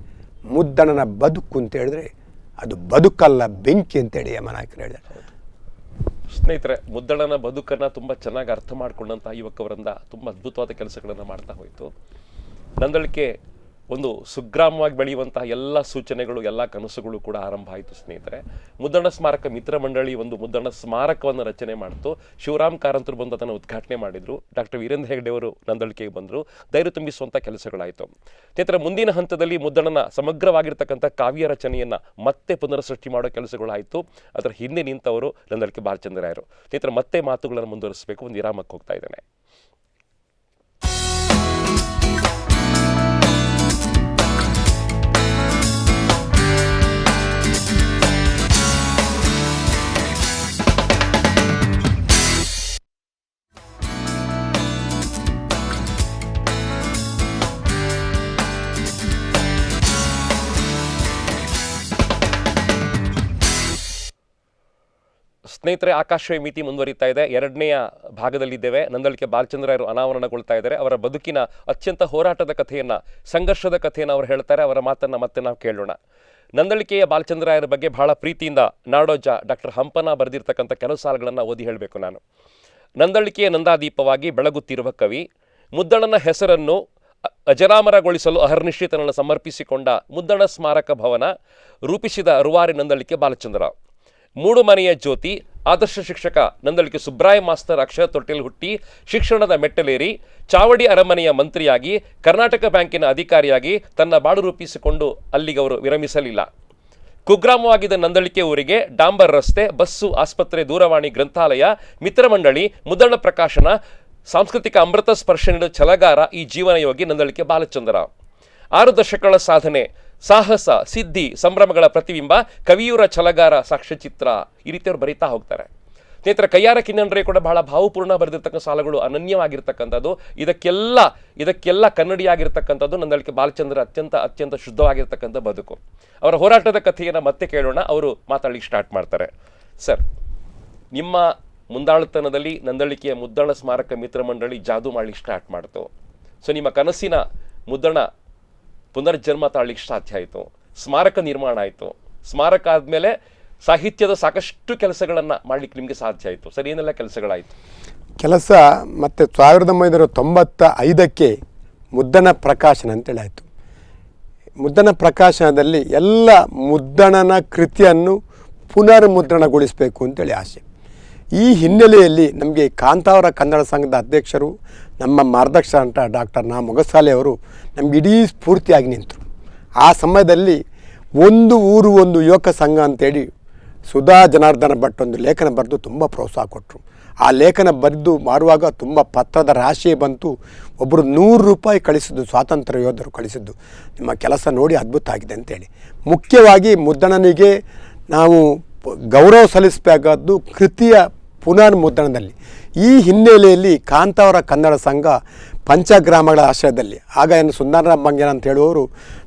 S2: ಮುದ್ದಣ್ಣನ ಬದುಕು ಅಂತ ಹೇಳಿದ್ರೆ ಅದು ಬದುಕಲ್ಲ, ಬೆಂಕಿ ಅಂತೇಳಿ ಯಮನಾಯಕರು ಹೇಳಿದ್ದಾರೆ.
S1: ಸ್ನೇಹಿತರೆ, ಮುದ್ದಣ್ಣನ ಬದುಕನ್ನು ತುಂಬ ಚೆನ್ನಾಗಿ ಅರ್ಥ ಮಾಡ್ಕೊಂಡಂತಹ ಯುವಕವರಿಂದ ತುಂಬ ಅದ್ಭುತವಾದ ಕೆಲಸಗಳನ್ನು ಮಾಡ್ತಾ ಹೋಯಿತು. ನಂದಳಿಕೆ ಒಂದು ಸುಗ್ರಾಮವಾಗಿ ಬೆಳೆಯುವಂತಹ ಎಲ್ಲ ಸೂಚನೆಗಳು, ಎಲ್ಲ ಕನಸುಗಳು ಕೂಡ ಆರಂಭ ಆಯಿತು. ಸ್ನೇಹಿತರೆ, ಮುದ್ದಣ್ಣ ಸ್ಮಾರಕ ಮಿತ್ರ ಮಂಡಳಿ ಒಂದು ಮುದ್ದಣ್ಣ ಸ್ಮಾರಕವನ್ನು ರಚನೆ ಮಾಡಿತು. ಶಿವರಾಮ್ ಕಾರಂತರು ಬಂದು ಅದನ್ನು ಉದ್ಘಾಟನೆ ಮಾಡಿದರು. ಡಾಕ್ಟರ್ ವೀರೇಂದ್ರ ಹೆಗ್ಡೆ ಅವರು ನಂದಳಿಕೆಗೆ ಬಂದರು. ಧೈರ್ಯ ತುಂಬಿಸುವಂಥ ಕೆಲಸಗಳಾಯಿತು. ಸ್ನೇಹಿತರೆ, ಮುಂದಿನ ಹಂತದಲ್ಲಿ ಮುದ್ದಣ್ಣನ ಸಮಗ್ರವಾಗಿರ್ತಕ್ಕಂಥ ಕಾವ್ಯ ರಚನೆಯನ್ನು ಮತ್ತೆ ಪುನರ್ಸೃಷ್ಟಿ ಮಾಡೋ ಕೆಲಸಗಳಾಯಿತು. ಅದರ ಹಿಂದೆ ನಿಂತವರು ನಂದಳಿಕೆ ಬಾಲಚಂದ್ರರಾಯರು. ಸ್ನೇಹಿತರೆ, ಮತ್ತೆ ಮಾತುಗಳನ್ನು ಮುಂದುವರಿಸಬೇಕು. ಒಂದು ವಿರಾಮಕ್ಕೆ ಹೋಗ್ತಾ ಇದ್ದೇನೆ. ಸ್ನೇಹಿತರೆ, ಆಕಾಶವೇ ಮಿತಿ ಮುಂದುವರಿತಾ ಇದೆ. ಎರಡನೆಯ ಭಾಗದಲ್ಲಿದ್ದೇವೆ. ನಂದಳಿಕೆ ಬಾಲಚಂದ್ರರಾಯರು ಅನಾವರಣಗೊಳ್ತಾ ಇದ್ದಾರೆ. ಅವರ ಬದುಕಿನ ಅತ್ಯಂತ ಹೋರಾಟದ ಕಥೆಯನ್ನು, ಸಂಘರ್ಷದ ಕಥೆಯನ್ನು ಅವರು ಹೇಳ್ತಾರೆ. ಅವರ ಮಾತನ್ನು ಮತ್ತೆ ನಾವು ಕೇಳೋಣ. ನಂದಳಿಕೆಯ ಬಾಲಚಂದ್ರರಾಯರ ಬಗ್ಗೆ ಬಹಳ ಪ್ರೀತಿಯಿಂದ ನಾಡೋಜ ಡಾಕ್ಟರ್ ಹಂಪನ ಬರೆದಿರ್ತಕ್ಕಂಥ ಕೆಲವು ಸಾಲುಗಳನ್ನು ಓದಿ ಹೇಳಬೇಕು ನಾನು. ನಂದಳಿಕೆಯ ನಂದಾದೀಪವಾಗಿ ಬೆಳಗುತ್ತಿರುವ ಕವಿ, ಮುದ್ದಣ್ಣನ ಹೆಸರನ್ನು ಅಜರಾಮರಗೊಳಿಸಲು ಅಹರ್ನಿಶಿ ತನ್ನನ್ನು ಸಮರ್ಪಿಸಿಕೊಂಡ ಮುದ್ದಣ್ಣ ಸ್ಮಾರಕ ಭವನ ರೂಪಿಸಿದ ರೂವಾರಿ ನಂದಳಿಕೆ ಬಾಲಚಂದ್ರ. ಮೂಡು ಮನೆಯ ಜ್ಯೋತಿ, ಆದರ್ಶ ಶಿಕ್ಷಕ ನಂದಳಿಕೆ ಸುಬ್ರಾಯ ಮಾಸ್ತರ್ ಅಕ್ಷರ ತೊಟ್ಟಿಲ್ ಹುಟ್ಟಿ ಶಿಕ್ಷಣದ ಮೆಟ್ಟಲೇರಿ ಚಾವಡಿ ಅರಮನೆಯ ಮಂತ್ರಿಯಾಗಿ ಕರ್ನಾಟಕ ಬ್ಯಾಂಕಿನ ಅಧಿಕಾರಿಯಾಗಿ ತನ್ನ ಬಾಳು ರೂಪಿಸಿಕೊಂಡು ಅಲ್ಲಿಗೆ ಅವರು ವಿರಮಿಸಲಿಲ್ಲ. ಕುಗ್ರಾಮವಾಗಿದ್ದ ನಂದಳಿಕೆ ಊರಿಗೆ ಡಾಂಬರ್ ರಸ್ತೆ, ಬಸ್ಸು, ಆಸ್ಪತ್ರೆ, ದೂರವಾಣಿ, ಗ್ರಂಥಾಲಯ, ಮಿತ್ರಮಂಡಳಿ, ಮುದ್ದಣ್ಣ ಪ್ರಕಾಶನ, ಸಾಂಸ್ಕೃತಿಕ ಅಮೃತ ಸ್ಪರ್ಶ ನೀಡಿದ ಛಲಗಾರ ಈ ಜೀವನ ಯೋಗಿ ನಂದಳಿಕೆ ಬಾಲಚಂದ್ರ. 6 ದಶಕಗಳ ಸಾಧನೆ, ಸಾಹಸ, ಸಿದ್ಧಿ, ಸಂಭ್ರಮಗಳ ಪ್ರತಿಬಿಂಬ, ಕವಿಯೂರ ಛಲಗಾರ, ಸಾಕ್ಷ್ಯಚಿತ್ರ, ಈ ರೀತಿಯವರು ಬರೀತಾ ಹೋಗ್ತಾರೆ. ಸ್ನೇಹಿತರೆ, ಕಯ್ಯಾರ ಕಿನ್ನಂಡ್ರೆ ಕೂಡ ಬಹಳ ಭಾವಪೂರ್ಣ ಬರೆದಿರ್ತಕ್ಕಂಥ ಸಾಲುಗಳು, ಅನನ್ಯವಾಗಿರ್ತಕ್ಕಂಥದ್ದು. ಇದಕ್ಕೆಲ್ಲ ಕನ್ನಡಿಯಾಗಿರ್ತಕ್ಕಂಥದ್ದು ನಂದಳಿಕೆ ಬಾಲಚಂದ್ರ ಅತ್ಯಂತ ಶುದ್ಧವಾಗಿರ್ತಕ್ಕಂಥ ಬದುಕು. ಅವರ ಹೋರಾಟದ ಕಥೆಯನ್ನು ಮತ್ತೆ ಕೇಳೋಣ. ಅವರು ಮಾತಾಡಲಿಕ್ಕೆ ಸ್ಟಾರ್ಟ್ ಮಾಡ್ತಾರೆ. ಸರ್, ನಿಮ್ಮ ಮುಂದಾಳುತನದಲ್ಲಿ ನಂದಳಿಕೆಯ ಮುದ್ದಣ್ಣ ಸ್ಮಾರಕ ಮಿತ್ರ ಮಂಡಳಿ ಜಾದೂ ಮಾಡಲಿಕ್ಕೆ ಸ್ಟಾರ್ಟ್ ಮಾಡ್ತು. ಸೊ ನಿಮ್ಮ ಕನಸಿನ ಮುದ್ದಣ್ಣ ಪುನರ್ಜನ್ಮ ತಾಳಲಿಕ್ಕೆ ಸಾಧ್ಯ ಆಯಿತು. ಸ್ಮಾರಕ ನಿರ್ಮಾಣ ಆಯಿತು. ಸ್ಮಾರಕ ಆದಮೇಲೆ ಸಾಹಿತ್ಯದ ಸಾಕಷ್ಟು ಕೆಲಸಗಳನ್ನು ಮಾಡಲಿಕ್ಕೆ ನಿಮಗೆ ಸಾಧ್ಯ ಆಯಿತು. ಸರ್, ಏನೆಲ್ಲ ಕೆಲಸಗಳಾಯಿತು?
S2: ಕೆಲಸ ಮತ್ತು 1995ಕ್ಕೆ ಮುದ್ದಣ ಪ್ರಕಾಶನ ಅಂತೇಳಿ ಆಯಿತು. ಮುದ್ದಣ ಪ್ರಕಾಶನದಲ್ಲಿ ಎಲ್ಲ ಮುದ್ದಣನ ಕೃತಿಯನ್ನು ಪುನರ್ಮುದ್ರಣಗೊಳಿಸಬೇಕು ಅಂತೇಳಿ ಆಸೆ. ಈ ಹಿನ್ನೆಲೆಯಲ್ಲಿ ನಮಗೆ ಕಾಂತಾವರ ಕನ್ನಡ ಸಂಘದ ಅಧ್ಯಕ್ಷರು, ನಮ್ಮ ಮಾರ್ಗದರ್ಶಕ ಡಾಕ್ಟರ್ ನಾ ಮೊಗಸಾಲೆ ಅವರು ನಮ್ಗೆ ಇಡೀ ಸ್ಫೂರ್ತಿಯಾಗಿ ನಿಂತರು. ಆ ಸಮಯದಲ್ಲಿ ಒಂದು ಊರು ಒಂದು ಯುವಕ ಸಂಘ ಅಂತೇಳಿ ಸುಧಾ ಜನಾರ್ದನ ಭಟ್ ಒಂದು ಲೇಖನ ಬರೆದು ತುಂಬ ಪ್ರೋತ್ಸಾಹ ಕೊಟ್ಟರು. ಆ ಲೇಖನ ಬರೆದು ಮಾರುವಾಗ ತುಂಬ ಪತ್ರದ ರಾಶಿಯೇ ಬಂತು. ಒಬ್ಬರು 100 ರೂಪಾಯಿ ಕಳಿಸಿದ್ದು, ಸ್ವಾತಂತ್ರ್ಯ ಯೋಧರು ಕಳಿಸಿದ್ದು, ನಿಮ್ಮ ಕೆಲಸ ನೋಡಿ ಅದ್ಭುತ ಆಗಿದೆ ಅಂತೇಳಿ. ಮುಖ್ಯವಾಗಿ ಮುದ್ದಣ್ಣನಿಗೆ ನಾವು ಗೌರವ ಸಲ್ಲಿಸಬೇಕಾದ್ದು ಕೃತಿಯ ಪುನರ್ಮುದ್ರಣದಲ್ಲಿ. ಈ ಹಿನ್ನೆಲೆಯಲ್ಲಿ ಕಾಂತಾವರ ಕನ್ನಡ ಸಂಘ ಪಂಚಗ್ರಾಮಗಳ ಆಶ್ರಯದಲ್ಲಿ, ಆಗ ಏನು ಸುಂದರರಾಮ ಬಂಗೇರ ಅಂತ ಹೇಳುವವರು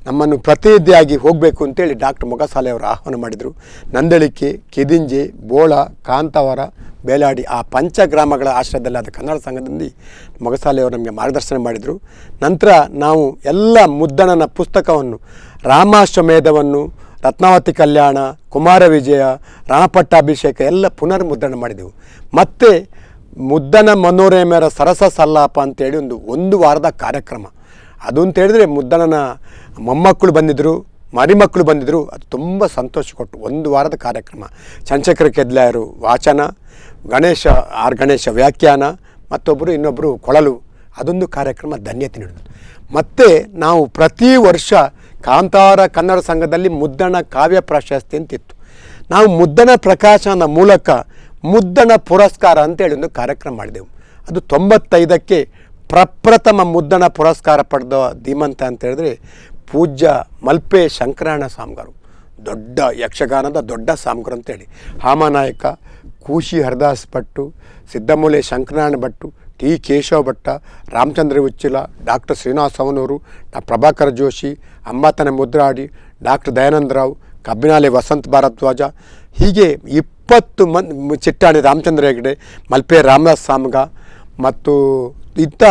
S2: ನಮ್ಮನ್ನು ಪ್ರತಿನಿಧಿಯಾಗಿ ಹೋಗಬೇಕು ಅಂತೇಳಿ ಡಾಕ್ಟರ್ ಮೊಗಸಾಲೆ ಅವರು ಆಹ್ವಾನ ಮಾಡಿದರು. ನಂದಳಿಕೆ, ಕೆದಿಂಜೆ, ಬೋಳ, ಕಾಂತಾವರ, ಬೇಲಾಡಿ ಆ ಪಂಚಗ್ರಾಮಗಳ ಆಶ್ರಯದಲ್ಲಿ ಆದ ಕನ್ನಡ ಸಂಘದಲ್ಲಿ ಮೊಗಸಾಲೆ ಅವರು ನಮಗೆ ಮಾರ್ಗದರ್ಶನ ಮಾಡಿದರು. ನಂತರ ನಾವು ಎಲ್ಲ ಮುದ್ದಣ್ಣನ ಪುಸ್ತಕವನ್ನು, ರಾಮಾಶ್ವಮೇಧವನ್ನು, ರತ್ನಾವತಿ ಕಲ್ಯಾಣ, ಕುಮಾರ ವಿಜಯ, ರಾಮಪಟ್ಟಾಭಿಷೇಕ ಎಲ್ಲ ಪುನರ್ಮುದ್ರಣ ಮಾಡಿದೆವು. ಮತ್ತು ಮುದ್ದನ ಮನೋರಮೆಯರ ಸರಸ ಸಲ್ಲಾಪ ಅಂತೇಳಿ ಒಂದು ವಾರದ ಕಾರ್ಯಕ್ರಮ. ಅದು ಅಂತ ಹೇಳಿದ್ರೆ ಮುದ್ದಣ್ಣನ ಮೊಮ್ಮಕ್ಕಳು ಬಂದಿದ್ದರು, ಮರಿಮಕ್ಕಳು ಬಂದಿದ್ದರು. ಅದು ತುಂಬ ಸಂತೋಷ ಕೊಟ್ಟು 1 ವಾರದ ಕಾರ್ಯಕ್ರಮ. ಚಂಚಕ್ರ ಕೆದ್ಲಾಯರು ವಾಚನ, ಗಣೇಶ ವ್ಯಾಖ್ಯಾನ, ಇನ್ನೊಬ್ಬರು ಕೊಳಲು. ಅದೊಂದು ಕಾರ್ಯಕ್ರಮ ಧನ್ಯತೆ ನೀಡಿದ್ರು. ಮತ್ತು ನಾವು ಪ್ರತಿ ವರ್ಷ ಕಾಂತಾವರ ಕನ್ನಡ ಸಂಘದಲ್ಲಿ ಮುದ್ದಣ್ಣ ಕಾವ್ಯ ಪ್ರಶಸ್ತಿ ಅಂತಿತ್ತು. ನಾವು ಮುದ್ದಣ್ಣ ಪ್ರಕಾಶನದ ಮೂಲಕ ಮುದ್ದಣ್ಣ ಪುರಸ್ಕಾರ ಅಂತೇಳಿ ಒಂದು ಕಾರ್ಯಕ್ರಮ ಮಾಡಿದೆವು. ಅದು 95ಕ್ಕೆ ಪ್ರಪ್ರಥಮ ಮುದ್ದಣ್ಣ ಪುರಸ್ಕಾರ ಪಡೆದ ಧೀಮಂತ ಅಂತ ಹೇಳಿದ್ರೆ ಪೂಜ್ಯ ಮಲ್ಪೆ ಶಂಕರಣ್ಣ ಸ್ವಾಮಿಗಳು, ದೊಡ್ಡ ಯಕ್ಷಗಾನದ ದೊಡ್ಡ ಸ್ವಾಮಿಗಳು ಅಂತೇಳಿ. Hamanayaka, Kushi Haradas Bhat, Siddamoole Shankaranarayana Bhat, T Keshava Bhatta, Ramachandra Uchila, doctor Srinivasa Avanuru, Prabhakara Joshi, Ambatana Mudradi, doctor Dayananda Rao, Kabbinale Vasanta Bharadwaja, ಹೀಗೆ 20 ಮಂದಿ, ಚಿಟ್ಟಾಣಿ ರಾಮಚಂದ್ರ ಹೆಗಡೆ, ಮಲ್ಪೆ ರಾಮದಾಸ್ ಸಾಮ್ಗ ಮತ್ತು ಇಂಥ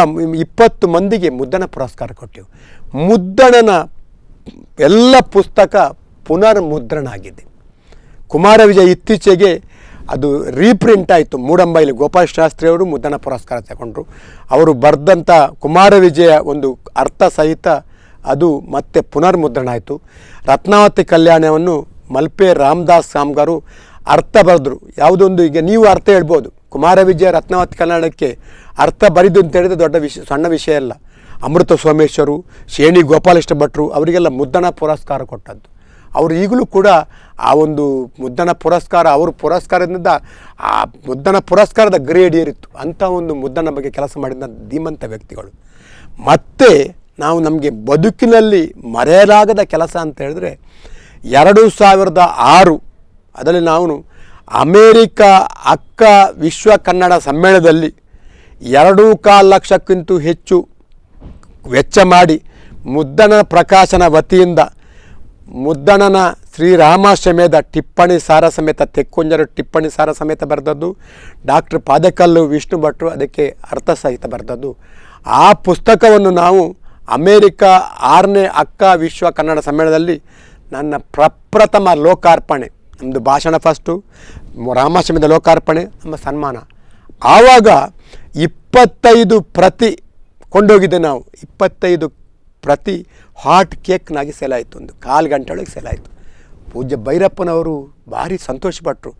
S2: 20 ಮಂದಿಗೆ ಮುದ್ದಣ್ಣ ಪುರಸ್ಕಾರ ಕೊಟ್ಟೆವು. ಮುದ್ದಣ್ಣನ ಎಲ್ಲ ಪುಸ್ತಕ ಪುನರ್ಮುದ್ರಣ ಆಗಿದೆ. ಕುಮಾರ ವಿಜಯ ಇತ್ತೀಚೆಗೆ ಅದು ರೀಪ್ರಿಂಟ್ ಆಯಿತು. ಮೂಡಂಬೈಲಿ ಗೋಪಾಲ್ ಶಾಸ್ತ್ರಿ ಅವರು ಮುದ್ದಣ ಪುರಸ್ಕಾರ ತಗೊಂಡ್ರು. ಅವರು ಬರೆದಂಥ ಕುಮಾರ ವಿಜಯ ಒಂದು ಅರ್ಥ ಸಹಿತ ಅದು ಮತ್ತೆ ಪುನರ್ಮುದ್ರಣ ಆಯಿತು. ರತ್ನಾವತಿ ಕಲ್ಯಾಣವನ್ನು ಮಲ್ಪೆ ರಾಮದಾಸ್ ಕಾಮ್ಗಾರು ಅರ್ಥ ಬರೆದ್ರು. ಯಾವುದೊಂದು ಈಗ ನೀವು ಅರ್ಥ ಹೇಳ್ಬೋದು, ಕುಮಾರ ವಿಜಯ ರತ್ನಾವತಿ ಕಲ್ಯಾಣಕ್ಕೆ ಅರ್ಥ ಬರಿದು ಅಂತ ಹೇಳಿದ್ರೆ ದೊಡ್ಡ ವಿಷಯ, ಸಣ್ಣ ವಿಷಯ ಅಲ್ಲ. ಅಮೃತ ಸೋಮೇಶ್ವರು, ಶೇಣಿ ಗೋಪಾಲಕೃಷ್ಣ ಭಟ್ರು ಅವರಿಗೆಲ್ಲ ಮುದ್ದಣ ಪುರಸ್ಕಾರ ಕೊಟ್ಟದ್ದು. ಅವರು ಈಗಲೂ ಕೂಡ ಆ ಒಂದು ಮುದ್ದಣ ಪುರಸ್ಕಾರ, ಅವರು ಪುರಸ್ಕಾರದಿಂದ ಆ ಮುದ್ದಣ ಪುರಸ್ಕಾರದ ಗ್ರೇಡ್ ಏರಿತ್ತು. ಅಂಥ ಒಂದು ಮುದ್ದಣ ಬಗ್ಗೆ ಕೆಲಸ ಮಾಡಿದ ಧೀಮಂತ ವ್ಯಕ್ತಿಗಳು. ಮತ್ತು ನಾವು ನಮಗೆ ಬದುಕಿನಲ್ಲಿ ಮರೆಯಲಾಗದ ಕೆಲಸ ಅಂತ ಹೇಳಿದ್ರೆ 2006 ಅದರಲ್ಲಿ ನಾವು ಅಮೇರಿಕ ಅಕ್ಕ ವಿಶ್ವ ಕನ್ನಡ ಸಮ್ಮೇಳನದಲ್ಲಿ 2.25 ಲಕ್ಷಕ್ಕಿಂತ ಹೆಚ್ಚು ವೆಚ್ಚ ಮಾಡಿ ಮುದ್ದಣ ಪ್ರಕಾಶನ ವತಿಯಿಂದ ಮುದ್ದಣನ ಶ್ರೀರಾಮಾಶ್ರಮೇಧ ಟಿಪ್ಪಣಿ ಸಾರ ಸಮೇತ, ತೆಕ್ಕುಂಜರ ಟಿಪ್ಪಣಿ ಸಾರ ಸಮೇತ ಬರೆದದ್ದು. ಡಾಕ್ಟರ್ ಪಾದಕಲ್ಲು ವಿಷ್ಣು ಭಟ್ರು ಅದಕ್ಕೆ ಅರ್ಥ ಸಹಿತ ಬರೆದದ್ದು. ಆ ಪುಸ್ತಕವನ್ನು ನಾವು ಅಮೇರಿಕ 6ನೇ ಅಕ್ಕ ವಿಶ್ವ ಕನ್ನಡ ಸಮ್ಮೇಳನದಲ್ಲಿ ನನ್ನ ಪ್ರಪ್ರಥಮ ಲೋಕಾರ್ಪಣೆ, ನಮ್ಮದು ಭಾಷಣ ಫಸ್ಟು, ರಾಮಾಶ್ರಮದ ಲೋಕಾರ್ಪಣೆ, ನಮ್ಮ ಸನ್ಮಾನ. ಆವಾಗ 25 ಪ್ರತಿ ಕೊಂಡೋಗಿದ್ದೆ ನಾವು. 25 ಪ್ರತಿ ಹಾಟ್ ಕೇಕ್ನಾಗಿ ಸೇಲ್ ಆಯಿತು. ಒಂದು 1/4 ಗಂಟೆ ಒಳಗೆ ಸೇಲ್ ಆಯಿತು. ಪೂಜ್ಯ ಭೈರಪ್ಪನವರು ಭಾರಿ ಸಂತೋಷಪಟ್ಟರು.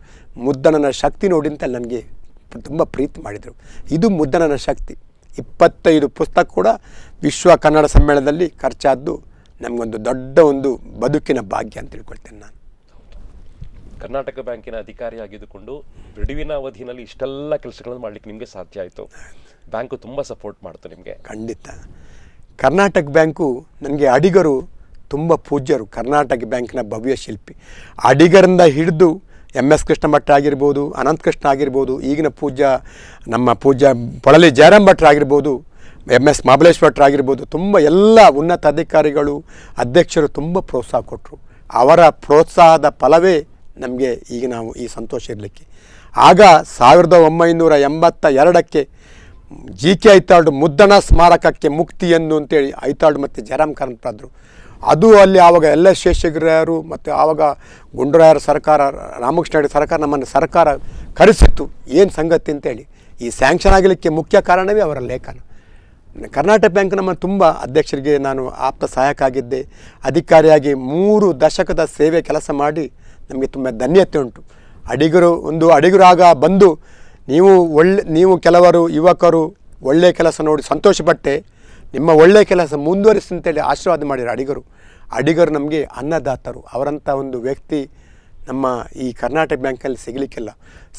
S2: ಮುದ್ದಣನ ಶಕ್ತಿ ನೋಡಿ ಅಂತ ನನಗೆ ತುಂಬ ಪ್ರೀತಿ ಮಾಡಿದರು. ಇದು ಮುದ್ದಣನ ಶಕ್ತಿ. 25 ಪುಸ್ತಕ ಕೂಡ ವಿಶ್ವ ಕನ್ನಡ ಸಮ್ಮೇಳನದಲ್ಲಿ ಖರ್ಚಾದ್ದು ನಮಗೊಂದು ದೊಡ್ಡ ಒಂದು ಬದುಕಿನ ಭಾಗ್ಯ ಅಂತ ತಿಳ್ಕೊಳ್ತೇನೆ ನಾನು.
S1: ಕರ್ನಾಟಕ ಬ್ಯಾಂಕಿನ ಅಧಿಕಾರಿ ಆಗಿದ್ದುಕೊಂಡು ಬಿಡುವಿನ ಅವಧಿನಲ್ಲಿ ಇಷ್ಟೆಲ್ಲ ಕೆಲಸಗಳನ್ನು ಮಾಡಲಿಕ್ಕೆ ನಿಮಗೆ ಸಾಧ್ಯ ಆಯಿತು. ಬ್ಯಾಂಕು ತುಂಬ ಸಪೋರ್ಟ್ ಮಾಡ್ತು ನಿಮಗೆ.
S2: ಖಂಡಿತ. ಕರ್ನಾಟಕ ಬ್ಯಾಂಕು ನನಗೆ ಅಡಿಗರು ತುಂಬ ಪೂಜ್ಯರು. ಕರ್ನಾಟಕ ಬ್ಯಾಂಕಿನ ಭವ್ಯ ಶಿಲ್ಪಿ. ಅಡಿಗರಿಂದ ಹಿಡಿದು MS ಕೃಷ್ಣ ಭಟ್ ಆಗಿರ್ಬೋದು, ಅನಂತ ಕೃಷ್ಣ ಆಗಿರ್ಬೋದು, ಈಗಿನ ನಮ್ಮ ಪೂಜ್ಯ ಪೊಳಲಿ ಜಯರಾಮ್ ಭಟ್ರು ಆಗಿರ್ಬೋದು, MS ಮಹಾಬಲೇಶ್ ಭಟ್ರು ಆಗಿರ್ಬೋದು, ತುಂಬ ಎಲ್ಲ ಉನ್ನತ ಅಧಿಕಾರಿಗಳು, ಅಧ್ಯಕ್ಷರು ತುಂಬ ಪ್ರೋತ್ಸಾಹ ಕೊಟ್ಟರು. ಅವರ ಪ್ರೋತ್ಸಾಹದ ಫಲವೇ ನಮಗೆ ಈಗ ನಾವು ಈ ಸಂತೋಷ ಇರಲಿಕ್ಕೆ. ಆಗ 1982ಕ್ಕೆ GK ಐತಾಳ್ ಮುದ್ದಣ ಸ್ಮಾರಕಕ್ಕೆ ಮುಕ್ತಿಯನ್ನು ಅಂತೇಳಿ ಐತಾಳ್ ಮತ್ತು ಜಯರಾಮ್ ಕಾರಂತರಾದರು. ಅದು ಅಲ್ಲಿ ಆವಾಗ LS ಶೇಷಗಿರಿಯರು ಮತ್ತು ಆವಾಗ ಗುಂಡೂರಾಯರ ಸರ್ಕಾರ, ರಾಮಕೃಷ್ಣ ಸರ್ಕಾರ ನಮ್ಮನ್ನು ಸರ್ಕಾರ ಕರೆಸಿತ್ತು. ಏನು ಸಂಗತಿ ಅಂತೇಳಿ ಈ ಸ್ಯಾಂಕ್ಷನ್ ಆಗಲಿಕ್ಕೆ ಮುಖ್ಯ ಕಾರಣವೇ ಅವರ ಲೇಖನ. ಕರ್ನಾಟಕ ಬ್ಯಾಂಕ್ ನಮ್ಮ ತುಂಬ ಅಧ್ಯಕ್ಷರಿಗೆ ನಾನು ಆಪ್ತ ಸಹಾಯಕ ಆಗಿದ್ದೆ. ಅಧಿಕಾರಿಯಾಗಿ 3 ದಶಕದ ಸೇವೆ ಕೆಲಸ ಮಾಡಿ ನಮಗೆ ತುಂಬ ಧನ್ಯತೆ ಉಂಟು. ಅಡಿಗರು ಆಗ ಬಂದು ನೀವು ಕೆಲವರು ಯುವಕರು ಒಳ್ಳೆಯ ಕೆಲಸ ನೋಡಿ ಸಂತೋಷಪಟ್ಟೆ, ನಿಮ್ಮ ಒಳ್ಳೆಯ ಕೆಲಸ ಮುಂದುವರಿಸಿ ಅಂತೇಳಿ ಆಶೀರ್ವಾದ ಮಾಡಿದ್ರು ಅಡಿಗರು ನಮಗೆ ಅನ್ನದಾತರು. ಅವರಂಥ ಒಂದು ವ್ಯಕ್ತಿ ನಮ್ಮ ಈ ಕರ್ನಾಟಕ ಬ್ಯಾಂಕಲ್ಲಿ ಸಿಗಲಿಕ್ಕಿಲ್ಲ.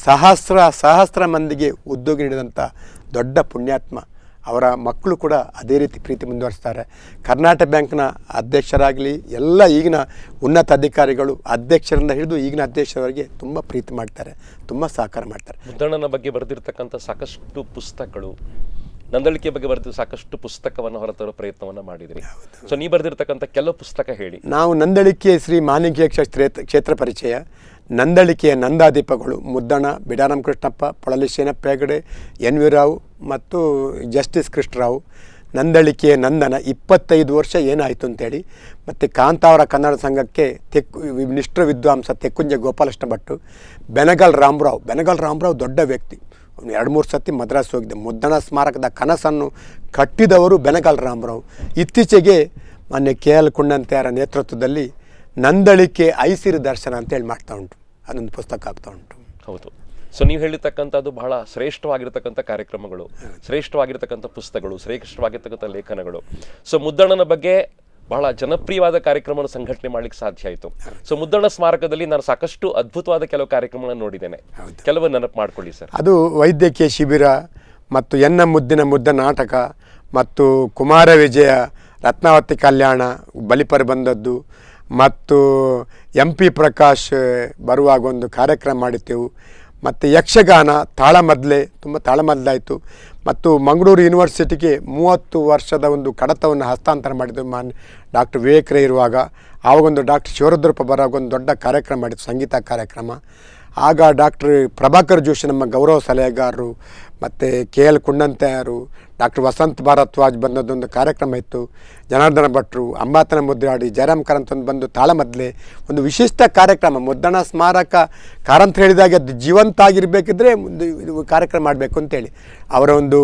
S2: ಸಹಸ್ರ ಮಂದಿಗೆ ಉದ್ಯೋಗ ನೀಡಿದಂಥ ದೊಡ್ಡ ಪುಣ್ಯಾತ್ಮ. ಅವರ ಮಕ್ಕಳು ಕೂಡ ಅದೇ ರೀತಿ ಪ್ರೀತಿ ಮುಂದುವರಿಸ್ತಾರೆ. ಕರ್ನಾಟಕ ಬ್ಯಾಂಕ್ನ ಅಧ್ಯಕ್ಷರಾಗಲಿ ಎಲ್ಲ ಈಗಿನ ಉನ್ನತ ಅಧಿಕಾರಿಗಳು ಅಧ್ಯಕ್ಷರಿಂದ ಹಿಡಿದು ಈಗಿನ ಅಧ್ಯಕ್ಷರವರೆಗೆ ತುಂಬ ಪ್ರೀತಿ ಮಾಡ್ತಾರೆ, ತುಂಬ ಸಹಕಾರ ಮಾಡ್ತಾರೆ.
S1: ಮುದ್ದಣ್ಣನ ಬಗ್ಗೆ ಬರೆದಿರ್ತಕ್ಕಂಥ ಸಾಕಷ್ಟು ಪುಸ್ತಕಗಳು, ನಂದಳಿಕೆ ಬಗ್ಗೆ ಬರೆದು ಸಾಕಷ್ಟು ಪುಸ್ತಕವನ್ನು ಹೊರತರೋ ಪ್ರಯತ್ನವನ್ನು ಮಾಡಿದ್ರಿ. ಸೊ ನೀವು ಬರೆದಿರ್ತಕ್ಕಂಥ ಕೆಲವು ಪುಸ್ತಕ ಹೇಳಿ.
S2: ನಾವು ನಂದಳಿಕೆ ಶ್ರೀ ಮಾಲಿಂಗೇಶ ಕ್ಷೇತ್ರ ಪರಿಚಯ, ನಂದಳಿಕೆಯ ನಂದಾದೀಪಗಳು, ಮುದ್ದಣ, ಬಿಡಾರಾಮ್ ಕೃಷ್ಣಪ್ಪ, ಪೊಳಲಿ ಶೇನಪ್ಪ ಹೆಗಡೆ, NV ರಾವ್ ಮತ್ತು ಜಸ್ಟಿಸ್ ಕೃಷ್ಣರಾವ್, ನಂದಳಿಕೆಯ ನಂದನ 25 ವರ್ಷ ಏನಾಯಿತು ಅಂತೇಳಿ, ಮತ್ತು ಕಾಂತಾವರ ಕನ್ನಡ ಸಂಘಕ್ಕೆ ನಿಷ್ಠ ವಿದ್ವಾಂಸ ತೆಕ್ಕುಂಜ ಗೋಪಾಲಕೃಷ್ಣ ಭಟ್ಟು, ಬೆನಗಲ್ ರಾಮರಾವ್ ದೊಡ್ಡ ವ್ಯಕ್ತಿ. 2-3 ಸತಿ ಮದ್ರಾಸ್ ಹೋಗಿದೆ. ಮುದ್ದಣ ಸ್ಮಾರಕದ ಕನಸನ್ನು ಕಟ್ಟಿದವರು ಬೆನಗಲ್ ರಾಮರಾವ್. ಇತ್ತೀಚೆಗೆ ಮೊನ್ನೆ KL ಕುಂಡಂತೆಯವರ ನೇತೃತ್ವದಲ್ಲಿ ನಂದಳಿಕೆ ಐಸಿರಿ ದರ್ಶನ ಅಂತೇಳಿ ಮಾಡ್ತಾ ಉಂಟು. ಅದೊಂದು ಪುಸ್ತಕ ಆಗ್ತಾ ಉಂಟು.
S1: ಹೌದು. ಸೊ ನೀವು ಹೇಳಿರ್ತಕ್ಕಂಥದ್ದು ಬಹಳ ಶ್ರೇಷ್ಠವಾಗಿರ್ತಕ್ಕಂಥ ಕಾರ್ಯಕ್ರಮಗಳು, ಶ್ರೇಷ್ಠವಾಗಿರ್ತಕ್ಕಂಥ ಪುಸ್ತಕಗಳು, ಶ್ರೇಷ್ಠವಾಗಿರ್ತಕ್ಕಂಥ ಲೇಖನಗಳು. ಸೊ ಮುದ್ದಣ್ಣನ ಬಗ್ಗೆ ಬಹಳ ಜನಪ್ರಿಯವಾದ ಕಾರ್ಯಕ್ರಮವನ್ನು ಸಂಘಟನೆ ಮಾಡ್ಲಿಕ್ಕೆ ಸಾಧ್ಯ ಆಯಿತು. ಸೊ ಮುದ್ದಣ್ಣ ಸ್ಮಾರಕದಲ್ಲಿ ನಾನು ಸಾಕಷ್ಟು ಅದ್ಭುತವಾದ ಕೆಲವು ಕಾರ್ಯಕ್ರಮಗಳನ್ನು ನೋಡಿದ್ದೇನೆ. ಕೆಲವು ನೆನಪು ಮಾಡ್ಕೊಳ್ಳಿ ಸರ್.
S2: ಅದು ವೈದ್ಯಕೀಯ ಶಿಬಿರ ಮತ್ತು ಎನ್ನ ಮುದ್ದಿನ ಮುದ್ದ ನಾಟಕ ಮತ್ತು ಕುಮಾರ ವಿಜಯ, ರತ್ನಾವತಿ ಕಲ್ಯಾಣ, ಬಲಿಪರ್ ಬಂದದ್ದು ಮತ್ತು MP ಪ್ರಕಾಶ್ ಬರುವಾಗ ಒಂದು ಕಾರ್ಯಕ್ರಮ ಮಾಡಿದ್ದೆವು. ಮತ್ತು ಯಕ್ಷಗಾನ ತುಂಬ ತಾಳಮದ್ದಲಾಯಿತು. ಮತ್ತು ಮಂಗಳೂರು ಯೂನಿವರ್ಸಿಟಿಗೆ 30 ವರ್ಷದ ಒಂದು ಕಡತವನ್ನು ಹಸ್ತಾಂತರ ಮಾಡಿದ್ದು ಡಾಕ್ಟರ್ ವಿವೇಕ್ ರೈ ಇರುವಾಗ. ಆವಾಗೊಂದು ಡಾಕ್ಟರ್ ಶಿವರುದ್ರಪ್ಪ ಬರುವಾಗ ಒಂದು ದೊಡ್ಡ ಕಾರ್ಯಕ್ರಮ ಮಾಡಿದ್ದು, ಸಂಗೀತ ಕಾರ್ಯಕ್ರಮ. ಆಗ ಡಾಕ್ಟರ್ ಪ್ರಭಾಕರ್ ಜೋಶಿ ನಮ್ಮ ಗೌರವ ಸಲಹೆಗಾರರು, ಮತ್ತು KL ಕುಂಡಂತೆಯರು, ಡಾಕ್ಟರ್ ವಸಂತ್ ಭಾರದ್ವಾಜ್ ಬಂದದ್ದೊಂದು ಕಾರ್ಯಕ್ರಮ ಇತ್ತು. ಜನಾರ್ದನ ಭಟ್ರು, ಅಂಬಾತನ ಮುದ್ರಾಡಿ, ಜಯರಾಮ್ ಕಾರಂತ್ ಒಂದು ಬಂದು ತಾಳಮದ್ಲೆ ಒಂದು ವಿಶಿಷ್ಟ ಕಾರ್ಯಕ್ರಮ. ಮುದ್ದಣ ಸ್ಮಾರಕ ಕಾರಂತ್ ಹೇಳಿದಾಗೆ ಅದು ಜೀವಂತ ಆಗಿರಬೇಕಿದ್ರೆ ಇದು ಕಾರ್ಯಕ್ರಮ ಮಾಡಬೇಕು ಅಂತೇಳಿ ಅವರ ಒಂದು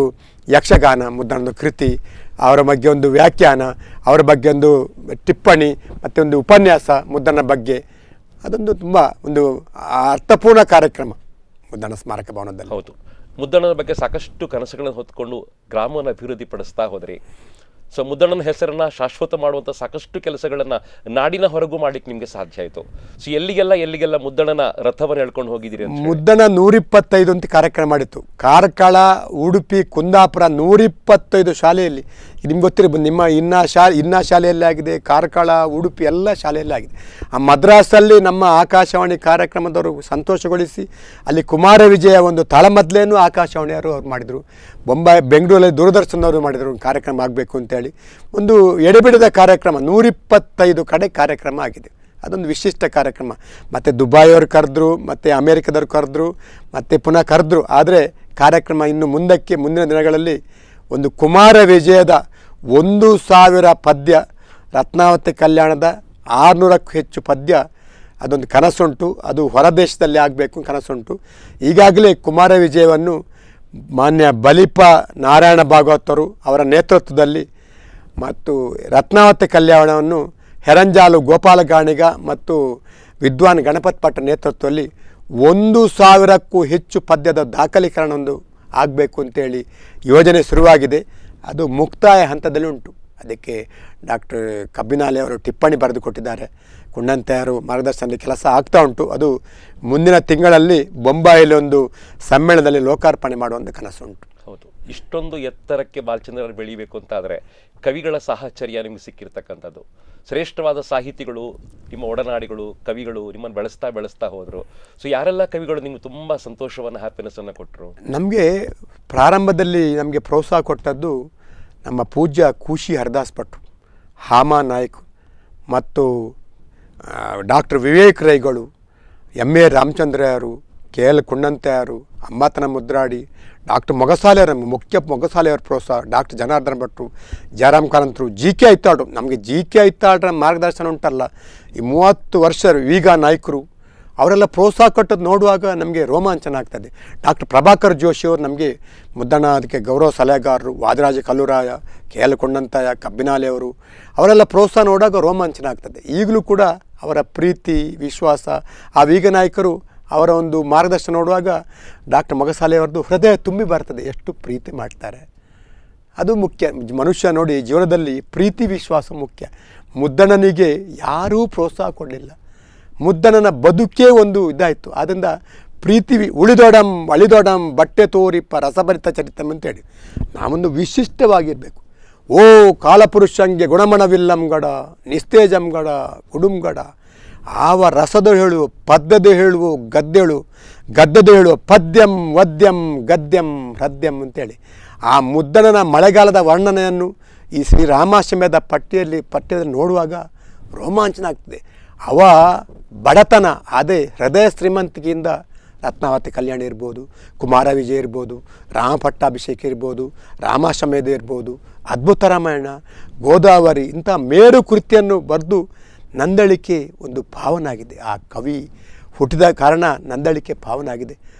S2: ಯಕ್ಷಗಾನ, ಮುದ್ದಣದ ಕೃತಿ, ಅವರ ಬಗ್ಗೆ ಒಂದು ವ್ಯಾಖ್ಯಾನ, ಅವರ ಬಗ್ಗೆ ಒಂದು ಟಿಪ್ಪಣಿ ಮತ್ತು ಒಂದು ಉಪನ್ಯಾಸ ಮುದ್ದಣ ಬಗ್ಗೆ, ಅದೊಂದು ತುಂಬ ಒಂದು ಅರ್ಥಪೂರ್ಣ ಕಾರ್ಯಕ್ರಮ ಮುದ್ದಣ ಸ್ಮಾರಕ ಭವನದಲ್ಲಿ.
S1: ಹೌದು, ಮುದ್ದಣ್ಣನ ಬಗ್ಗೆ ಸಾಕಷ್ಟು ಕನಸುಗಳನ್ನು ಹೊತ್ಕೊಂಡು ಗ್ರಾಮವನ್ನು ಅಭಿವೃದ್ಧಿ ಪಡಿಸ್ತಾ ಹೋದ್ರಿ. ಸೊ ಮುದ್ದಣ್ಣನ ಹೆಸರನ್ನ ಶಾಶ್ವತ ಮಾಡುವಂಥ ಸಾಕಷ್ಟು ಕೆಲಸಗಳನ್ನು ನಾಡಿನ ಹೊರಗೂ ಮಾಡ್ಲಿಕ್ಕೆ ನಿಮಗೆ ಸಾಧ್ಯ ಆಯಿತು. ಸೊ ಎಲ್ಲಿಗೆಲ್ಲ ಮುದ್ದಣ್ಣನ ರಥವನ್ನು ಹೇಳ್ಕೊಂಡು ಹೋಗಿದ್ದೀರಿ ಅಂತ
S2: ಮುದ್ದಣ 125 ಅಂತ ಕಾರ್ಯಕ್ರಮ ಮಾಡಿತ್ತು. ಕಾರ್ಕಳ, ಉಡುಪಿ, ಕುಂದಾಪುರ 125 ಶಾಲೆಯಲ್ಲಿ. ನಿಮ್ಗೆ ಗೊತ್ತಿರಬಹುದು, ನಿಮ್ಮ ಇನ್ನ ಶಾಲೆಯಲ್ಲಿ ಆಗಿದೆ, ಕಾರ್ಕಳ, ಉಡುಪಿ ಎಲ್ಲ ಶಾಲೆಯಲ್ಲಿ ಆಗಿದೆ. ಆ ಮದ್ರಾಸಲ್ಲಿ ನಮ್ಮ ಆಕಾಶವಾಣಿ ಕಾರ್ಯಕ್ರಮದವರು ಸಂತೋಷಗೊಳಿಸಿ ಅಲ್ಲಿ ಕುಮಾರ ವಿಜಯ ಒಂದು ತಾಳಮದ್ಲೆಯನ್ನು ಆಕಾಶವಾಣಿಯವರು ಅವ್ರು ಮಾಡಿದರು. ಬೆಂಗಳೂರಲ್ಲಿ ದೂರದರ್ಶನವರು ಮಾಡಿದರು ಒಂದು ಕಾರ್ಯಕ್ರಮ ಆಗಬೇಕು ಅಂತೇಳಿ. ಒಂದು ಎಡೆಬಿಡದ ಕಾರ್ಯಕ್ರಮ 125 ಕಡೆ ಕಾರ್ಯಕ್ರಮ ಆಗಿದೆ. ಅದೊಂದು ವಿಶಿಷ್ಟ ಕಾರ್ಯಕ್ರಮ. ಮತ್ತು ದುಬಾಯಿಯವರು ಕರೆದ್ರು, ಮತ್ತು ಅಮೇರಿಕದವ್ರು ಕರೆದ್ರು, ಮತ್ತು ಪುನಃ ಕರೆದ್ರು. ಆದರೆ ಕಾರ್ಯಕ್ರಮ ಇನ್ನು ಮುಂದಿನ ದಿನಗಳಲ್ಲಿ ಒಂದು ಕುಮಾರ ವಿಜಯದ 1000 ಪದ್ಯ, ರತ್ನಾವತಿ ಕಲ್ಯಾಣದ 600ಕ್ಕೂ ಹೆಚ್ಚು ಪದ್ಯ, ಅದೊಂದು ಕನಸುಂಟು. ಅದು ಹೊರದೇಶದಲ್ಲಿ ಆಗಬೇಕು ಕನಸುಂಟು. ಈಗಾಗಲೇ ಕುಮಾರ ವಿಜಯವನ್ನು ಮಾನ್ಯ ಬಲಿಪ ನಾರಾಯಣ ಭಾಗವತರು ಅವರ ನೇತೃತ್ವದಲ್ಲಿ ಮತ್ತು ರತ್ನಾವತಿ ಕಲ್ಯಾಣವನ್ನು ಹೆರಂಜಾಲು ಗೋಪಾಲ ಗಾಣಿಗ ಮತ್ತು ವಿದ್ವಾನ್ ಗಣಪತ್ ಭಟ್ ನೇತೃತ್ವದಲ್ಲಿ 1000ಕ್ಕೂ ಹೆಚ್ಚು ಪದ್ಯದ ದಾಖಲೀಕರಣ ಒಂದು ಆಗಬೇಕು ಅಂತೇಳಿ ಯೋಜನೆ ಶುರುವಾಗಿದೆ. ಅದು ಮುಕ್ತಾಯ ಹಂತದಲ್ಲಿ ಉಂಟು. ಅದಕ್ಕೆ ಡಾಕ್ಟರ್ ಕಬ್ಬಿನಾಲೆ ಅವರು ಟಿಪ್ಪಣಿ ಬರೆದು ಕೊಟ್ಟಿದ್ದಾರೆ. ಕುಂಡಂತೆಯರು ಮಾರ್ಗದರ್ಶನದಲ್ಲಿ ಕೆಲಸ ಆಗ್ತಾ ಉಂಟು. ಅದು ಮುಂದಿನ ತಿಂಗಳಲ್ಲಿ ಬೊಂಬಾಯಿಲಿ ಒಂದು ಸಮ್ಮೇಳನದಲ್ಲಿ ಲೋಕಾರ್ಪಣೆ ಮಾಡುವಂಥ ಕನಸು ಉಂಟು.
S1: ಹೌದು, ಇಷ್ಟೊಂದು ಎತ್ತರಕ್ಕೆ ಬಾಲಚಂದ್ರರು ಬೆಳೀಬೇಕು ಅಂತ ಆದರೆ ಕವಿಗಳ ಸಾಹಚರ್ಯ ನಿಮ್ಗೆ ಸಿಕ್ಕಿರ್ತಕ್ಕಂಥದ್ದು. ಶ್ರೇಷ್ಠವಾದ ಸಾಹಿತಿಗಳು, ನಿಮ್ಮ ಒಡನಾಡಿಗಳು, ಕವಿಗಳು ನಿಮ್ಮನ್ನು ಬೆಳೆಸ್ತಾ ಹೋದರು. ಸೊ ಯಾರೆಲ್ಲ ಕವಿಗಳು ನಿಮ್ಗೆ ತುಂಬ ಸಂತೋಷವನ್ನು, ಹ್ಯಾಪಿನೆಸ್ಸನ್ನು ಕೊಟ್ಟರು?
S2: ನಮಗೆ ಪ್ರಾರಂಭದಲ್ಲಿ ನಮಗೆ ಪ್ರೋತ್ಸಾಹ ಕೊಟ್ಟದ್ದು ನಮ್ಮ ಪೂಜ್ಯ ಕೂಶಿ ಹರದಾಸ್ ಭಟ್ರು, ಹಾಮಾ ನಾಯ್ಕ್ ಮತ್ತು ಡಾಕ್ಟರ್ ವಿವೇಕ್ ರೈಗಳು, ಎಮ್ ಎ ರಾಮಚಂದ್ರಯರು, KL ಕುಂಡಂತೆಯರು, ಅಂಬಾತನ ಮುದ್ರಾಡಿ, ಡಾಕ್ಟರ್ ಮೊಗಸಾಲೆಯರ ಮೊಗಸಾಲೆಯವರ ಪ್ರೋತ್ಸಾಹ, ಡಾಕ್ಟರ್ ಜನಾರ್ದನ ಭಟ್ರು, ಜಯರಾಮ್ ಕಾರಂತರು, GK ಐತಾಳ್ರು. ನಮಗೆ GK ಐತಾಳ್ರ ಮಾರ್ಗದರ್ಶನ ಉಂಟಲ್ಲ, ಈ 30 ವರ್ಷ ವೀಗ ನಾಯ್ಕರು ಅವರೆಲ್ಲ ಪ್ರೋತ್ಸಾಹ ಕೊಟ್ಟದ್ದು ನೋಡುವಾಗ ನಮಗೆ ರೋಮಾಂಚನ ಆಗ್ತದೆ. ಡಾಕ್ಟರ್ ಪ್ರಭಾಕರ್ ಜೋಶಿಯವರು ನಮಗೆ ಮುದ್ದಣ್ಣ ಅದಕ್ಕೆ ಗೌರವ ಸಲಹೆಗಾರರು, ವಾದರಾಜ ಕಲ್ಲೂರಾಯ, KL ಕುಂಡಂತಾಯ, ಕಬ್ಬಿನಾಲೆಯವರು ಅವರೆಲ್ಲ ಪ್ರೋತ್ಸಾಹ ನೋಡುವಾಗ ರೋಮಾಂಚನ ಆಗ್ತದೆ. ಈಗಲೂ ಕೂಡ ಅವರ ಪ್ರೀತಿ, ವಿಶ್ವಾಸ, ಆ ವೀಗ ನಾಯಕರು ಅವರ ಒಂದು ಮಾರ್ಗದರ್ಶನ ನೋಡುವಾಗ ಡಾಕ್ಟರ್ ಮೊಗಸಾಲೆಯವರದ್ದು ಹೃದಯ ತುಂಬಿ ಬರ್ತದೆ. ಎಷ್ಟು ಪ್ರೀತಿ ಮಾಡ್ತಾರೆ, ಅದು ಮುಖ್ಯ. ಮನುಷ್ಯ ನೋಡಿ, ಜೀವನದಲ್ಲಿ ಪ್ರೀತಿ ವಿಶ್ವಾಸ ಮುಖ್ಯ. ಮುದ್ದಣ್ಣನಿಗೆ ಯಾರೂ ಪ್ರೋತ್ಸಾಹ ಕೊಡಲಿಲ್ಲ. ಮುದ್ದಣ್ಣನ ಬದುಕೇ ಒಂದು ಇದಾಯಿತು. ಆದ್ದರಿಂದ ಪ್ರೀತಿ ಉಳಿದೊಡಂ ಅಳಿದೊಡಂ ಬಟ್ಟೆ ತೋರಿಪ್ಪ ರಸಭರಿತ ಚರಿತಂ ಅಂತೇಳಿ ನಾವೊಂದು ವಿಶಿಷ್ಟವಾಗಿರಬೇಕು. ಓ ಕಾಲಪುರುಷಂಗೆ ಗುಣಮಣವಿಲ್ಲಂಗಡ ನಿಸ್ತೇಜಂಗಡ ಕುಡುಂಗಡ ಆವ ರಸದ ಹೇಳುವ ಪದ್ಯದ ಹೇಳುವ ಗದ್ದೆದು ಹೇಳುವ ಪದ್ಯಂ ವದ್ಯಂ ಗದ್ಯಂ ಹೃದ್ಯಂ ಅಂತೇಳಿ ಆ ಮುದ್ದಣ್ಣನ ಮಳೆಗಾಲದ ವರ್ಣನೆಯನ್ನು ಈ ಶ್ರೀರಾಮಾಶ್ರಮದ ಪಠ್ಯದಲ್ಲಿ ನೋಡುವಾಗ ರೋಮಾಂಚನ ಆಗ್ತದೆ. ಅವ ಬಡತನ, ಅದೇ ಹೃದಯ ಶ್ರೀಮಂತಿಕೆಯಿಂದ ರತ್ನಾವತಿ ಕಲ್ಯಾಣ ಇರ್ಬೋದು, ಕುಮಾರ ವಿಜಯ ಇರ್ಬೋದು, ರಾಮ ಪಟ್ಟಾಭಿಷೇಕ ಇರ್ಬೋದು, ರಾಮಾಶ್ರಮೇಧ ಇರ್ಬೋದು, ಅದ್ಭುತ ರಾಮಾಯಣ, ಗೋದಾವರಿ ಇಂಥ ಮೇರು ಕೃತಿಯನ್ನು ಬರೆದು ನಂದಳಿಕೆ ಒಂದು ಭಾವನಾಗಿದೆ. ಆ ಕವಿ ಹುಟ್ಟಿದ ಕಾರಣ ನಂದಳಿಕೆ ಭಾವನಾಗಿದೆ.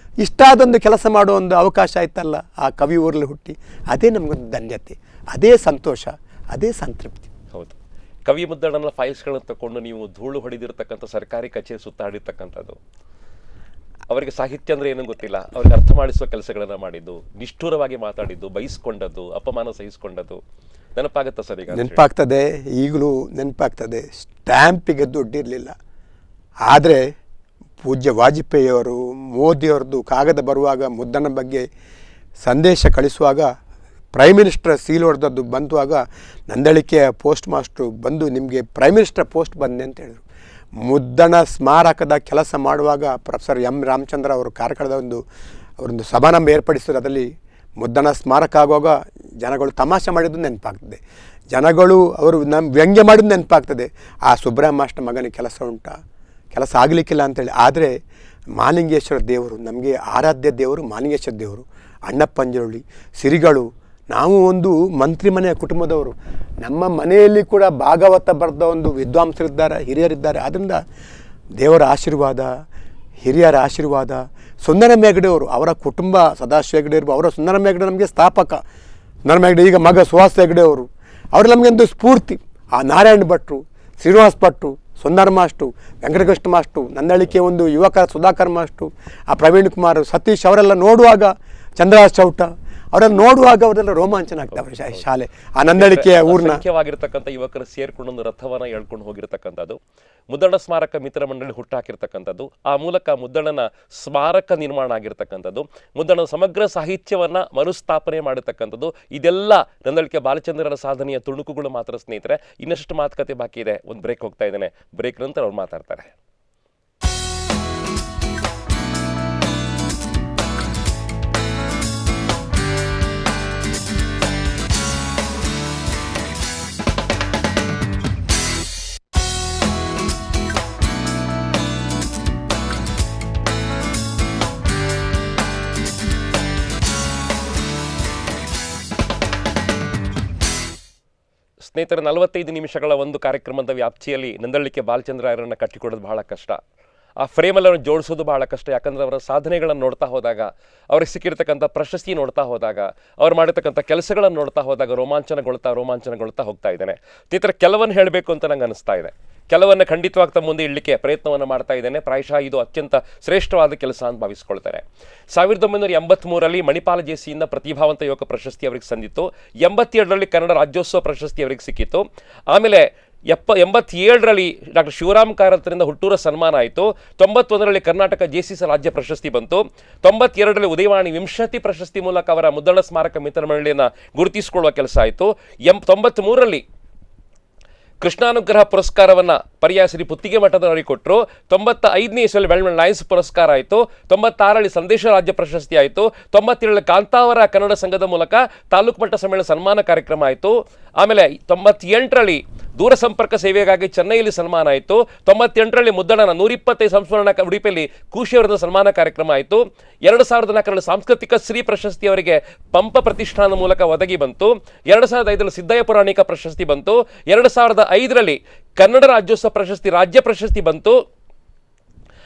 S2: ಇಷ್ಟಾದೊಂದು ಕೆಲಸ ಮಾಡೋ ಒಂದು ಅವಕಾಶ ಆಯ್ತಲ್ಲ ಆ ಕವಿ ಊರಲ್ಲಿ ಹುಟ್ಟಿ, ಅದೇ ನಮಗೊಂದು ಧನ್ಯತೆ, ಅದೇ ಸಂತೋಷ, ಅದೇ ಸಂತೃಪ್ತಿ.
S1: ಹೌದು, ಕವಿ ಮುದ್ದಣ್ಣನ ಫೈಲ್ಸ್ಗಳನ್ನು ತಗೊಂಡು ನೀವು ಧೂಳು ಹೊಡೆದಿರ್ತಕ್ಕಂಥ ಸರ್ಕಾರಿ ಕಚೇರಿ ಸುತ್ತಾಡಿರ್ತಕ್ಕಂಥದ್ದು. ಅವರಿಗೆ ಸಾಹಿತ್ಯ ಅಂದರೆ ಏನೂ ಗೊತ್ತಿಲ್ಲ, ಅವ್ರಿಗೆ ಅರ್ಥ ಮಾಡಿಸುವ ಕೆಲಸಗಳನ್ನು ಮಾಡಿದ್ದು, ನಿಷ್ಠುರವಾಗಿ ಮಾತಾಡಿದ್ದು, ಬಯಸ್ಕೊಂಡದ್ದು, ಅಪಮಾನ ಸಹಿಸ್ಕೊಂಡದ್ದು ನೆನಪಾಗುತ್ತಾ ಸರ್? ಈಗ
S2: ನೆನಪಾಗ್ತದೆ, ಈಗಲೂ ನೆನಪಾಗ್ತದೆ. ಸ್ಟ್ಯಾಂಪಿಗೆ ದುಡ್ಡಿರಲಿಲ್ಲ, ಆದರೆ ಪೂಜ್ಯ ವಾಜಪೇಯಿಯವರು, ಮೋದಿಯವ್ರದ್ದು ಕಾಗದ ಬರುವಾಗ ಮುದ್ದಣ್ಣ ಬಗ್ಗೆ ಸಂದೇಶ ಕಳಿಸುವಾಗ ಪ್ರೈಮ್ ಮಿನಿಸ್ಟರ್ ಸೀಲ್ ಹೊಡೆದದ್ದು ಬಂದುವಾಗ ನಂದಳಿಕೆಯ ಪೋಸ್ಟ್ ಮಾಸ್ಟ್ರು ಬಂದು ನಿಮಗೆ ಪ್ರೈಮ್ ಮಿನಿಸ್ಟರ್ ಪೋಸ್ಟ್ ಬಂದೆ ಅಂತ ಹೇಳಿದರು. ಮುದ್ದಣ್ಣ ಸ್ಮಾರಕದ ಕೆಲಸ ಮಾಡುವಾಗ ಪ್ರೊಫೆಸರ್ ಎಂ ರಾಮಚಂದ್ರ ಅವರು ಕಾರ್ಕಳದ ಅವರೊಂದು ಸಭಾರಂಭ ಏರ್ಪಡಿಸಿದ್ರು. ಅದರಲ್ಲಿ ಮುದ್ದಣ್ಣ ಸ್ಮಾರಕ ಆಗುವಾಗ ಜನಗಳು ತಮಾಷೆ ಮಾಡಿದ್ದು ನೆನಪಾಗ್ತದೆ, ಜನಗಳು ಅವರು ವ್ಯಂಗ್ಯ ಮಾಡಿದ್ದು ನೆನಪಾಗ್ತದೆ. ಆ ಸುಬ್ರಹ್ಮಣ್ಯ ಮಗನಿಗೆ ಕೆಲಸ ಉಂಟಾ, ಕೆಲಸ ಆಗಲಿಕ್ಕಿಲ್ಲ ಅಂತೇಳಿ. ಆದರೆ ಮಹಾಲಿಂಗೇಶ್ವರ ದೇವರು, ನಮಗೆ ಆರಾಧ್ಯ ದೇವರು ಮಹಾಲಿಂಗೇಶ್ವರ ದೇವರು. ಅಣ್ಣಪ್ಪಂಜರೊಳ್ಳಿ, ಸಿರಿಗಳು, ನಾವು ಒಂದು ಮಂತ್ರಿ ಮನೆಯ ಕುಟುಂಬದವರು. ನಮ್ಮ ಮನೆಯಲ್ಲಿ ಕೂಡ ಭಾಗವತ ಬರೆದ ಒಂದು ವಿದ್ವಾಂಸರಿದ್ದಾರೆ, ಹಿರಿಯರಿದ್ದಾರೆ. ಆದ್ದರಿಂದ ದೇವರ ಆಶೀರ್ವಾದ, ಹಿರಿಯರ ಆಶೀರ್ವಾದ, ಸುಂದರಮ್ಮ ಹೆಗಡೆಯವರು, ಅವರ ಕುಟುಂಬ, ಸದಾಶಿವ ಹೆಗಡೆ ಇರ್ಬೋದು, ಅವರ ಸುಂದರಮ್ಮ ಹೆಗಡೆ ನಮಗೆ ಸ್ಥಾಪಕ. ಸುಂದರಮ್ಮ ಹೆಗಡೆ ಈಗ ಮಗ ಸುಹಾಸ್ ಹೆಗಡೆಯವರು, ಅವರು ನಮಗೆ ಒಂದು ಸ್ಫೂರ್ತಿ. ಆ ನಾರಾಯಣ ಭಟ್ರು, ಶ್ರೀನಿವಾಸ್ ಭಟ್ರು, ಸುಂದರ ಮಾಸ್ಟ್ರು, ವೆಂಕಟಕೃಷ್ಣ ಮಾಸ್ಟ್ರು, ನನ್ನಳಿಕೆ ಒಂದು ಯುವಕರ ಸುಧಾಕರ್ ಮಾಸ್ಟ್ರು, ಆ ಪ್ರವೀಣ್ ಕುಮಾರ್, ಸತೀಶ್ ಅವರೆಲ್ಲ ನೋಡುವಾಗ, ಚಂದ್ರರಾಜ್ ಚೌಟ ಅವರೆಲ್ಲ ನೋಡುವಾಗ ಅವರೆಲ್ಲ ರೋಮಾಂಚನ ಆಗ್ತಾವೆ. ಶಾಲೆ ಆ ನಂದಳಿಕೆಯ ಊರಿನ
S1: ಮುಖ್ಯವಾಗಿರ್ತಕ್ಕಂಥ ಯುವಕರು ಸೇರ್ಕೊಂಡು ಒಂದು ರಥವನ್ನು ಎಳ್ಕೊಂಡು ಹೋಗಿರ್ತಕ್ಕಂಥದ್ದು, ಮುದ್ದಣ್ಣ ಸ್ಮಾರಕ ಮಿತ್ರ ಮಂಡಳಿ ಹುಟ್ಟಾಕಿರ್ತಕ್ಕಂಥದ್ದು, ಆ ಮೂಲಕ ಮುದ್ದಣ್ಣನ ಸ್ಮಾರಕ ನಿರ್ಮಾಣ ಆಗಿರ್ತಕ್ಕಂಥದ್ದು, ಮುದ್ದಣ್ಣನ ಸಮಗ್ರ ಸಾಹಿತ್ಯವನ್ನ ಮರುಸ್ಥಾಪನೆ ಮಾಡಿರ್ತಕ್ಕಂಥದ್ದು, ಇದೆಲ್ಲ ನಂದಳಿಕೆ ಬಾಲಚಂದ್ರರ ಸಾಧನೆಯ ತುಣುಕುಗಳು ಮಾತ್ರ ಸ್ನೇಹಿತರೆ. ಇನ್ನಷ್ಟು ಮಾತುಕತೆ ಬಾಕಿ ಇದೆ. ಒಂದು ಬ್ರೇಕ್ ಹೋಗ್ತಾ ಇದ್ದೇನೆ. ಬ್ರೇಕ್ ನಂತರ ಅವ್ರು ಮಾತಾಡ್ತಾರೆ. ಸ್ನೇಹಿತರೆ, 45 ನಿಮಿಷಗಳ ಒಂದು ಕಾರ್ಯಕ್ರಮದ ವ್ಯಾಪ್ತಿಯಲ್ಲಿ ನಂದಳಿಕೆ ಬಾಲಚಂದ್ರರನ್ನು ಕಟ್ಟಿಕೊಡೋದು ಬಹಳ ಕಷ್ಟ. ಆ ಫ್ರೇಮಲ್ಲಿ ಅವ್ರನ್ನ ಜೋಡಿಸೋದು ಬಹಳ ಕಷ್ಟ. ಯಾಕಂದರೆ ಅವರ ಸಾಧನೆಗಳನ್ನು ನೋಡ್ತಾ ಹೋದಾಗ, ಅವ್ರಿಗೆ ಸಿಕ್ಕಿರ್ತಕ್ಕಂಥ ಪ್ರಶಸ್ತಿ ನೋಡ್ತಾ ಹೋದಾಗ, ಅವ್ರು ಮಾಡಿರ್ತಕ್ಕಂಥ ಕೆಲಸಗಳನ್ನು ನೋಡ್ತಾ ಹೋದಾಗ ರೋಮಾಂಚನಗೊಳ್ತಾ ಹೋಗ್ತಾ ಇದ್ದೇನೆ. ಸ್ನೇಹಿತರೆ, ಕೆಲವನ್ನು ಹೇಳಬೇಕು ಅಂತ ನಂಗೆ ಅನಿಸ್ತಾ ಇದೆ. ಕೆಲವನ್ನು ಖಂಡಿತವಾಗಿ ತಮ್ಮ ಮುಂದೆ ಇಡಲಿಕ್ಕೆ ಪ್ರಯತ್ನವನ್ನು ಮಾಡ್ತಾ ಇದ್ದೇನೆ. ಪ್ರಾಯಶಃ ಇದು ಅತ್ಯಂತ ಶ್ರೇಷ್ಠವಾದ ಕೆಲಸ ಅಂತ ಭಾವಿಸ್ಕೊಳ್ತಾರೆ. 1983ರಲ್ಲಿ ಮಣಿಪಾಲ ಜೇಸಿಯಿಂದ ಪ್ರತಿಭಾವಂತ ಯುವಕ ಪ್ರಶಸ್ತಿ ಅವರಿಗೆ ಸಂದಿತ್ತು. 87ರಲ್ಲಿ ಕನ್ನಡ ರಾಜ್ಯೋತ್ಸವ ಪ್ರಶಸ್ತಿ ಅವರಿಗೆ ಸಿಕ್ಕಿತ್ತು. ಆಮೇಲೆ 87ರಲ್ಲಿ ಡಾಕ್ಟರ್ ಶಿವರಾಮ್ ಕಾರಂತರಿಂದ ಹುಟ್ಟೂರ ಸನ್ಮಾನ ಆಯಿತು. 91ರಲ್ಲಿ ಕರ್ನಾಟಕ ಜೆಸಿಸಿ ರಾಜ್ಯ ಪ್ರಶಸ್ತಿ ಬಂತು. 92ರಲ್ಲಿ ಉದಯವಾಣಿ ವಿಂಶತಿ ಪ್ರಶಸ್ತಿ ಮೂಲಕ ಅವರ ಮುದ್ದಣ್ಣ ಸ್ಮಾರಕ ಮಿತ್ರ ಮಂಡಳಿಯನ್ನು ಗುರುತಿಸಿಕೊಳ್ಳುವ ಕೆಲಸ ಆಯಿತು. 93ರಲ್ಲಿ ಕೃಷ್ಣಾನುಗ್ರಹ ಪುರಸ್ಕಾರವನ್ನು ಪರ್ಯಾಯ ಶ್ರೀ ಪುತ್ತಿಗೆ ಮಠದವರಿಗೆ ಕೊಟ್ಟರು. 95ನೇ ಇಸವಿಯಲ್ಲಿ ಬೆಳ್ಮಣ್ ಲಯನ್ಸ್ ಪುರಸ್ಕಾರ ಆಯಿತು. 96ರಲ್ಲಿ ಸಂದೇಶ ರಾಜ್ಯ ಪ್ರಶಸ್ತಿ ಆಯಿತು. 97ರಲ್ಲಿ ಕಾಂತಾವರ ಕನ್ನಡ ಸಂಘದ ಮೂಲಕ ತಾಲೂಕು ಮಟ್ಟ ಸಮ್ಮೇಳನ ಸನ್ಮಾನ ಕಾರ್ಯಕ್ರಮ ಆಯಿತು. ಆಮೇಲೆ 98ರಲ್ಲಿ ದೂರ ಸಂಪರ್ಕ ಸೇವೆಗಾಗಿ ಚೆನ್ನೈಯಲ್ಲಿ ಸನ್ಮಾನ ಆಯಿತು. 98ರಲ್ಲಿ ಮುದ್ದಣ್ಣನ 125 ಸಂಸ್ಮರಣ ಉಡುಪಿಯಲ್ಲಿ ಕೂಶಿಯವರಿಂದ ಸನ್ಮಾನ ಕಾರ್ಯಕ್ರಮ ಆಯಿತು. 2004ರಲ್ಲಿ ಸಾಂಸ್ಕೃತಿಕ ಶ್ರೀ ಪ್ರಶಸ್ತಿ ಅವರಿಗೆ ಪಂಪ ಪ್ರತಿಷ್ಠಾನ ಮೂಲಕ ಒದಗಿ ಬಂತು. 2005ರಲ್ಲಿ ಸಿದ್ದಯ್ಯ ಪುರಾಣಿಕ ಪ್ರಶಸ್ತಿ ಬಂತು. 2005ರಲ್ಲಿ ಕನ್ನಡ ರಾಜ್ಯೋತ್ಸವ ಪ್ರಶಸ್ತಿ ರಾಜ್ಯ ಪ್ರಶಸ್ತಿ ಬಂತು.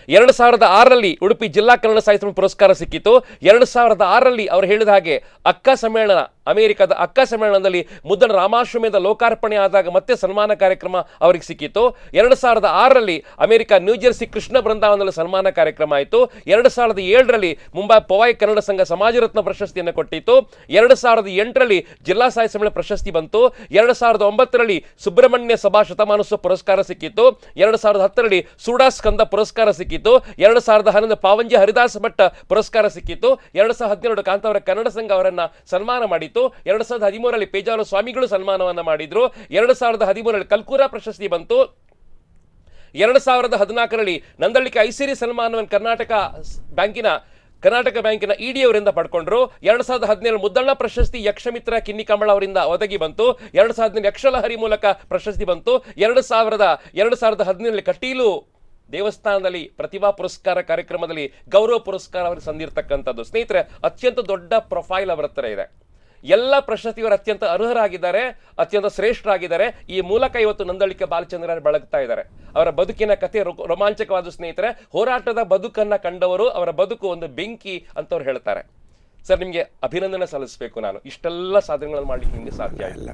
S1: 2006ರಲ್ಲಿ ಉಡುಪಿ ಜಿಲ್ಲಾ ಕನ್ನಡ ಸಾಹಿತ್ಯ ಪುರಸ್ಕಾರ ಸಿಕ್ಕಿತು. 2006ರಲ್ಲಿ ಅವರು ಹೇಳಿದ ಹಾಗೆ ಅಕ್ಕ ಸಮ್ಮೇಳನ, ಅಮೆರಿಕದ ಅಕ್ಕ ಸಮ್ಮೇಳನದಲ್ಲಿ ಮುದ್ದಣ್ಣ ರಾಮಾಶ್ವಮೇಧ ಲೋಕಾರ್ಪಣೆ ಆದಾಗ ಮತ್ತೆ ಸನ್ಮಾನ ಕಾರ್ಯಕ್ರಮ ಅವರಿಗೆ ಸಿಕ್ಕಿತು. 2006ರಲ್ಲಿ ಅಮೆರಿಕ ನ್ಯೂಜೆರ್ಸಿ ಕೃಷ್ಣ ಬೃಂದಾವನದಲ್ಲಿ ಸನ್ಮಾನ ಕಾರ್ಯಕ್ರಮ ಆಯಿತು. 2007ರಲ್ಲಿ ಮುಂಬೈ ಪವಾಯ್ ಕನ್ನಡ ಸಂಘ ಸಮಾಜ ರತ್ನ ಪ್ರಶಸ್ತಿಯನ್ನು ಕೊಟ್ಟಿತ್ತು. 2008ರಲ್ಲಿ ಜಿಲ್ಲಾ ಸಾಹಿತ್ಯ ಸಮ್ಮೇಳನ ಪ್ರಶಸ್ತಿ ಬಂತು. 2009ರಲ್ಲಿ ಸುಬ್ರಹ್ಮಣ್ಯ ಸಭಾ ಶತಮಾನೋತ್ಸವ ಪುರಸ್ಕಾರ ಸಿಕ್ಕಿತ್ತು. 2010ರಲ್ಲಿ ಸೂಡಾ ಸ್ಕಂದ ಪುರಸ್ಕಾರ ಸಿಕ್ಕಿತ್ತು. 2011 ಪಾವಂಜಿ ಹರಿದಾಸ ಭಟ್ಟ ಪುರಸ್ಕಾರ ಸಿಕ್ಕಿತ್ತು. 2012 ಕಾಂತಾವರ ಕನ್ನಡ ಸಂಘ ಅವರನ್ನ ಸನ್ಮಾನ ಮಾಡಿತ್ತು. 2013ರಲ್ಲಿ ಪೇಜಾವರ ಸ್ವಾಮಿಗಳು ಸನ್ಮಾನವನ್ನ ಮಾಡಿದ್ರು. 2013ರಲ್ಲಿ ಕಲ್ಕೂರ ಪ್ರಶಸ್ತಿ ಬಂತು. 2014ರಲ್ಲಿ ನಂದಳಿಕೆ ಐಸಿರಿ ಸನ್ಮಾನವನ್ನು ಕರ್ನಾಟಕ ಬ್ಯಾಂಕಿನ ಇಡಿ ಅವರಿಂದ ಪಡ್ಕೊಂಡ್ರು. 2017 ಮುದ್ದಣ್ಣ ಪ್ರಶಸ್ತಿ ಯಕ್ಷಮಿತ್ರ ಕಿನ್ನಿ ಕಮಳ ಅವರಿಂದ ಒದಗಿ ಬಂತು. 2017 ಯಕ್ಷಲಹರಿ ಮೂಲಕ ಪ್ರಶಸ್ತಿ ಬಂತು. 2017ರಲ್ಲಿ ಕಟೀಲು ದೇವಸ್ಥಾನದಲ್ಲಿ ಪ್ರತಿಭಾ ಪುರಸ್ಕಾರ ಕಾರ್ಯಕ್ರಮದಲ್ಲಿ ಗೌರವ ಪುರಸ್ಕಾರ ಅವರಿಗೆ ಸಂದಿರ್ತಕ್ಕಂಥದ್ದು. ಸ್ನೇಹಿತರೆ, ಅತ್ಯಂತ ದೊಡ್ಡ ಪ್ರೊಫೈಲ್ ಅವರ ಹತ್ರ ಇದೆ. ಎಲ್ಲ ಪ್ರಶಸ್ತಿಯವರು ಅತ್ಯಂತ ಅರ್ಹರಾಗಿದ್ದಾರೆ, ಅತ್ಯಂತ ಶ್ರೇಷ್ಠರಾಗಿದ್ದಾರೆ. ಈ ಮೂಲಕ ಇವತ್ತು ನಂದಳಿಕೆ ಬಾಲಚಂದ್ರ ಬೆಳಗ್ತಾ ಇದ್ದಾರೆ. ಅವರ ಬದುಕಿನ ಕಥೆ ರೋಮಾಂಚಕವಾದ ಸ್ನೇಹಿತರೆ. ಹೋರಾಟದ ಬದುಕನ್ನ ಕಂಡವರು, ಅವರ ಬದುಕು ಒಂದು ಬೆಂಕಿ ಅಂತವ್ರು ಹೇಳ್ತಾರೆ. ಸರ್, ನಿಮಗೆ ಅಭಿನಂದನೆ ಸಲ್ಲಿಸಬೇಕು. ನಾನು ಇಷ್ಟೆಲ್ಲ ಸಾಧನೆಗಳನ್ನು ಮಾಡ್ಲಿಕ್ಕೆ ನಿಮಗೆ ಸಾಧ್ಯ ಇಲ್ಲ.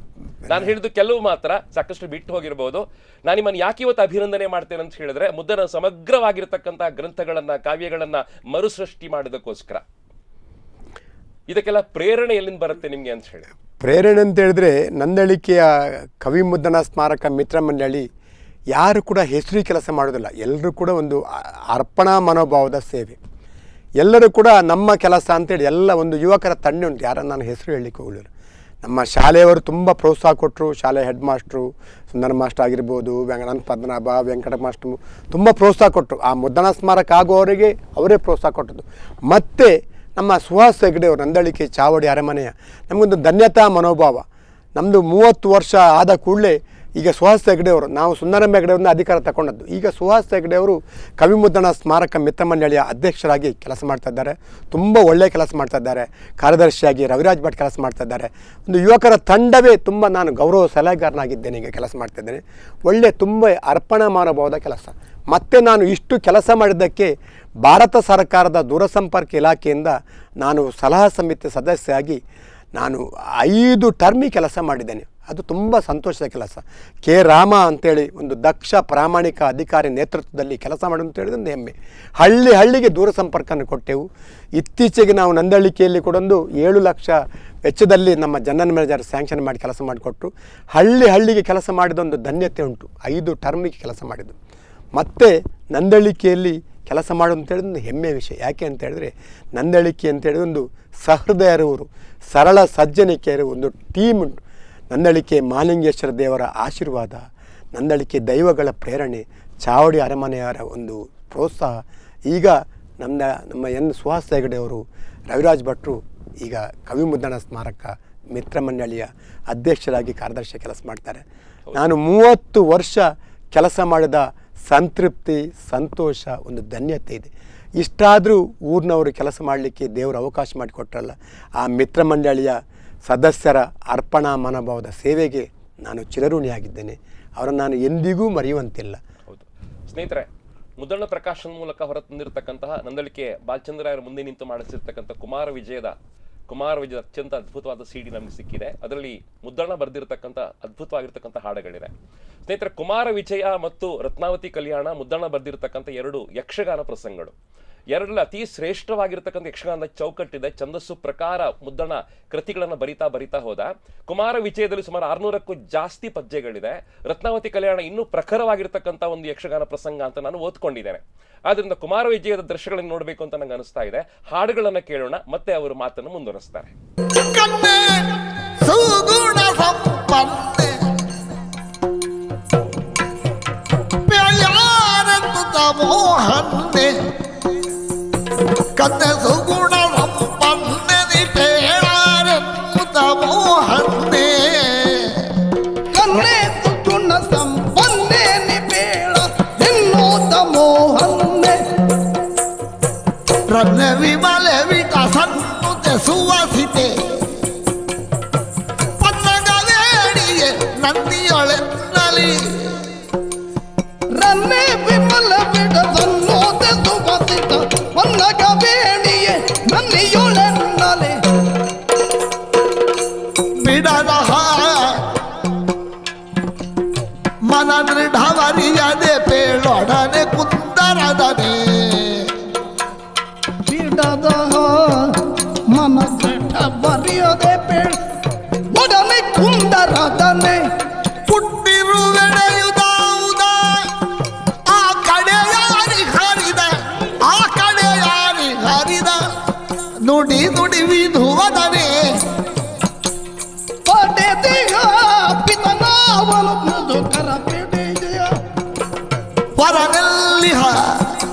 S1: ನಾನು ಹೇಳಿದ್ದು ಕೆಲವು ಮಾತ್ರ, ಸಾಕಷ್ಟು ಬಿಟ್ಟು ಹೋಗಿರ್ಬೋದು. ನಾನು ನಿಮ್ಮನ್ನು ಯಾಕೆ ಇವತ್ತು ಅಭಿನಂದನೆ ಮಾಡ್ತೇನೆ ಅಂತ ಹೇಳಿದ್ರೆ, ಮುದ್ದನ ಸಮಗ್ರವಾಗಿರ್ತಕ್ಕಂಥ ಗ್ರಂಥಗಳನ್ನ, ಕಾವ್ಯಗಳನ್ನ ಮರುಸೃಷ್ಟಿ ಮಾಡೋದಕ್ಕೋಸ್ಕರ. ಇದಕ್ಕೆಲ್ಲ ಪ್ರೇರಣೆ ಎಲ್ಲಿಂದ ಬರುತ್ತೆ ನಿಮಗೆ ಅಂತ ಹೇಳಿ?
S2: ಪ್ರೇರಣೆ ಅಂತ ಹೇಳಿದ್ರೆ, ನಂದಳಿಕೆಯ ಕವಿ ಮುದ್ದಣ್ಣ ಸ್ಮಾರಕ ಮಿತ್ರ ಮಂಡಳಿ ಯಾರು ಕೂಡ ಹೆಸರು ಕೆಲಸ ಮಾಡೋದಿಲ್ಲ. ಎಲ್ಲರೂ ಕೂಡ ಒಂದು ಅರ್ಪಣಾ ಮನೋಭಾವದ ಸೇವೆ. ಎಲ್ಲರೂ ಕೂಡ ನಮ್ಮ ಕೆಲಸ ಅಂತೇಳಿ ಎಲ್ಲ ಒಂದು ಯುವಕರ ತಂಡ ಉಂಟು. ಯಾರನ್ನು ನಾನು ಹೆಸರು ಹೇಳಲಿಕ್ಕೆ ಹೋಗಲಿಲ್ಲ. ನಮ್ಮ ಶಾಲೆಯವರು ತುಂಬ ಪ್ರೋತ್ಸಾಹ ಕೊಟ್ಟರು. ಶಾಲೆ ಹೆಡ್ ಮಾಸ್ಟ್ರು ಸುಂದರ ಮಾಸ್ಟರ್ ಆಗಿರ್ಬೋದು, ನನ್ನ ಪದ್ಮನಾಭ, ವೆಂಕಟ ಮಾಸ್ಟ್ರು ತುಂಬ ಪ್ರೋತ್ಸಾಹ ಕೊಟ್ಟರು. ಆ ಮುದ್ದಣ್ಣ ಸ್ಮಾರಕ ಆಗುವವರಿಗೆ ಅವರೇ ಪ್ರೋತ್ಸಾಹ ಕೊಟ್ಟದ್ದು. ಮತ್ತು ನಮ್ಮ ಸುಹಾಸ್ ಹೆಗಡೆಯವರು, ನಂದಳಿಕೆ ಚಾವಡಿ ಅರಮನೆಯ ನಮಗೊಂದು ಧನ್ಯತಾ ಮನೋಭಾವ. ನಮ್ಮದು 30 ವರ್ಷ ಆದ ಕೂಡಲೇ ಈಗ ಸುಹಾಸ್ ಹೆಗ್ಡೆ ಅವರು, ನಾವು ಸುಂದರಂ ಹೆಗ್ಡೆ ಅವ್ರನ್ನ ಅಧಿಕಾರ ತಗೊಂಡದ್ದು. ಈಗ ಸುಹಾಸ್ ಹೆಗ್ಡೆ ಅವರು ಕವಿಮುದ್ರಣ ಸ್ಮಾರಕ ಮಿತ್ರ ಮಂಡಳಿಯ ಅಧ್ಯಕ್ಷರಾಗಿ ಕೆಲಸ ಮಾಡ್ತಾ ಇದ್ದಾರೆ. ತುಂಬ ಒಳ್ಳೆಯ ಕೆಲಸ ಮಾಡ್ತಾ ಇದ್ದಾರೆ. ಕಾರ್ಯದರ್ಶಿಯಾಗಿ ರವಿರಾಜ್ ಭಟ್ ಕೆಲಸ ಮಾಡ್ತಾ ಇದ್ದಾರೆ. ಒಂದು ಯುವಕರ ತಂಡವೇ ತುಂಬ, ನಾನು ಗೌರವ ಸಲಹೆಗಾರನಾಗಿದ್ದೇನೆ, ಈಗ ಕೆಲಸ ಮಾಡ್ತಾ ಇದ್ದೇನೆ. ಒಳ್ಳೆ ತುಂಬ ಅರ್ಪಣಾ ಮಾಡಬಹುದಾದ ಕೆಲಸ. ಮತ್ತು ನಾನು ಇಷ್ಟು ಕೆಲಸ ಮಾಡಿದ್ದಕ್ಕೆ ಭಾರತ ಸರ್ಕಾರದ ದೂರಸಂಪರ್ಕ ಇಲಾಖೆಯಿಂದ ನಾನು ಸಲಹಾ ಸಮಿತಿ ಸದಸ್ಯರಾಗಿ ನಾನು 5 ಟರ್ಮಿ ಕೆಲಸ ಮಾಡಿದ್ದೇನೆ. ಅದು ತುಂಬ ಸಂತೋಷದ ಕೆಲಸ. ಕೆ ರಾಮ ಅಂತೇಳಿ ಒಂದು ದಕ್ಷ ಪ್ರಾಮಾಣಿಕ ಅಧಿಕಾರಿ ನೇತೃತ್ವದಲ್ಲಿ ಕೆಲಸ ಮಾಡೋದು ಅಂತ ಹೇಳಿದ್ರೆ ಒಂದು ಹೆಮ್ಮೆ. ಹಳ್ಳಿಗೆ ದೂರ ಸಂಪರ್ಕನ ಕೊಟ್ಟೆವು. ಇತ್ತೀಚೆಗೆ ನಾವು ನಂದಳಿಕೆಯಲ್ಲಿ ಕೂಡ ಒಂದು 7 ಲಕ್ಷ ವೆಚ್ಚದಲ್ಲಿ ನಮ್ಮ ಜನರಲ್ ಮ್ಯಾನೇಜರ್ ಸ್ಯಾಂಕ್ಷನ್ ಮಾಡಿ ಕೆಲಸ ಮಾಡಿಕೊಟ್ರು. ಹಳ್ಳಿಗೆ ಕೆಲಸ ಮಾಡಿದ ಒಂದು ಧನ್ಯತೆ ಉಂಟು. 5 ಟರ್ಮಿಗೆ ಕೆಲಸ ಮಾಡಿದ್ದು. ಮತ್ತು ನಂದಳಿಕೆಯಲ್ಲಿ ಕೆಲಸ ಮಾಡೋದು ಅಂತ ಹೇಳಿದ್ರೆ ಒಂದು ಹೆಮ್ಮೆಯ ವಿಷಯ. ಯಾಕೆ ಅಂತ ಹೇಳಿದ್ರೆ ನಂದಳಿಕೆ ಅಂತೇಳಿ ಒಂದು ಸಹೃದಯರವರು, ಸರಳ ಸಜ್ಜನಿಕೆಯರು, ಒಂದು ಟೀಮ್ ಉಂಟು. ನಂದಳಿಕೆ ಮಹಾಲಿಂಗೇಶ್ವರ ದೇವರ ಆಶೀರ್ವಾದ, ನಂದಳಿಕೆ ದೈವಗಳ ಪ್ರೇರಣೆ, ಚಾವಡಿ ಅರಮನೆಯವರ ಒಂದು ಪ್ರೋತ್ಸಾಹ. ಈಗ ನಮ್ಮ ಎನ್ ಸುಹಾಸ್ ಹೆಗಡೆ ಅವರು, ರವಿರಾಜ್ ಭಟ್ರು ಈಗ ಕವಿಮುದ್ರಣ ಸ್ಮಾರಕ ಮಿತ್ರ ಮಂಡಳಿಯ ಅಧ್ಯಕ್ಷರಾಗಿ ಕಾರ್ಯದರ್ಶಿ ಕೆಲಸ ಮಾಡ್ತಾರೆ. ನಾನು 30 ವರ್ಷ ಕೆಲಸ ಮಾಡಿದ ಸಂತೃಪ್ತಿ, ಸಂತೋಷ, ಒಂದು ಧನ್ಯತೆ ಇದೆ. ಇಷ್ಟಾದರೂ ಊರಿನವರು ಕೆಲಸ ಮಾಡಲಿಕ್ಕೆ ದೇವರು ಅವಕಾಶ ಮಾಡಿಕೊಟ್ರಲ್ಲ, ಆ ಮಿತ್ರ ಮಂಡಳಿಯ ಸದಸ್ಯರ ಅರ್ಪಣಾ ಮನೋಭಾವದ ಸೇವೆಗೆ ನಾನು ಚಿರಋಣಿಯಾಗಿದ್ದೇನೆ. ಅವರನ್ನು ನಾನು ಎಂದಿಗೂ ಮರೆಯುವಂತಿಲ್ಲ.
S1: ಹೌದು ಸ್ನೇಹಿತರೆ, ಮುದ್ದಣ್ಣ ಪ್ರಕಾಶನ್ ಮೂಲಕ ಹೊರತಂದಿರತಕ್ಕಂತಹ ನಂದಳಿಕೆ ಬಾಲಚಂದ್ರಾಯರ ಮುಂದೆ ನಿಂತು ಮಾಡಿಸಿರ್ತಕ್ಕಂಥ ಕುಮಾರ ವಿಜಯದ ಅತ್ಯಂತ ಅದ್ಭುತವಾದ CD ನಮಗೆ ಸಿಕ್ಕಿದೆ. ಅದರಲ್ಲಿ ಮುದ್ದಣ್ಣ ಬರೆದಿರತಕ್ಕಂಥ ಅದ್ಭುತವಾಗಿರ್ತಕ್ಕಂಥ ಹಾಡುಗಳಿದೆ. ಸ್ನೇಹಿತರೆ, ಕುಮಾರ ವಿಜಯ ಮತ್ತು ರತ್ನಾವತಿ ಕಲ್ಯಾಣ ಮುದ್ದಣ್ಣ ಬರೆದಿರತಕ್ಕಂಥ 2 ಯಕ್ಷಗಾನ ಪ್ರಸಂಗಗಳು. 2 ಅತಿ ಶ್ರೇಷ್ಠವಾಗಿರ್ತಕ್ಕಂಥ ಯಕ್ಷಗಾನದ ಚೌಕಟ್ಟಿದೆ. ಛಂದಸ್ಸು ಪ್ರಕಾರ ಮುದ್ದಣ್ಣ ಕೃತಿಗಳನ್ನು ಬರಿತಾ ಹೋದ. ಕುಮಾರ ವಿಜಯದಲ್ಲಿ ಸುಮಾರು 600ಕ್ಕೂ ಜಾಸ್ತಿ ಪದ್ಯಗಳಿದೆ. ರತ್ನಾವತಿ ಕಲ್ಯಾಣ ಇನ್ನೂ ಪ್ರಖರವಾಗಿರ್ತಕ್ಕಂಥ ಒಂದು ಯಕ್ಷಗಾನ ಪ್ರಸಂಗ ಅಂತ ನಾನು ಓದ್ಕೊಂಡಿದ್ದೇನೆ. ಆದ್ರಿಂದ ಕುಮಾರ ವಿಜಯದ ದೃಶ್ಯಗಳನ್ನು ನೋಡಬೇಕು ಅಂತ ನಂಗೆ ಅನಿಸ್ತಾ ಇದೆ. ಹಾಡುಗಳನ್ನು ಕೇಳೋಣ, ಮತ್ತೆ ಅವರು ಮಾತನ್ನು ಮುಂದುವರಿಸ್ತಾರೆ.
S5: ಕನ್ನೆ ಸುಗುಣ ಸಂಪನ್ನೆ ನಿಟೇಳಾರೆಂಬುದ ಮೋಹನ್ನೇ
S4: ಕನ್ನೆ ಸುಗುಣ ಸಂಪನ್ನೆ ನಿಪೇಳ ಎನ್ನುತ್ತ ಮೋಹನ್ನೆ
S5: ರನ್ನ ವಿಮಲ ವಿಕಸನ್ನುತೆ ಸುವಾಸಿತೆ ಪನ್ನಗವೇಣಿಯೇ ನಂದಿಯೊಳೆನ್ನಲಿ
S4: ರನ್ನೆ ವಿಮಲ ಬಿಡದನ್ನೋತೆ ಸುವಾಸಿತ ಪನ್ನಗವೇಣಿಯೇ ನಂದಿಯೊಳೆನ್ನಲಿ
S5: ಬಿಡದ ಮನ ದೃಢವರಿಯದೆ ಪೇಳೊಡನೆ ಕುಂದರದನೆ
S4: ಬಿಡದ ಮನ ಬರೆಯದೆ ಪೇಳ ಒಡನೆ ಕುಂದರದನೆ
S5: ಪುಟ್ಟಿರುವೆಡೆಯುದಾವುದ ಆ ಕಡೆ ಯಾರಿ ಹರಿದ ನುಡಿ ವಿಧುವದನೆ
S4: ಪಡೆದಿಗ ಪಿತನಾವನು ಮೃದುಕರ ಪೆಡೆಯ
S5: ಹೊರನೆಲ್ಲಿಹ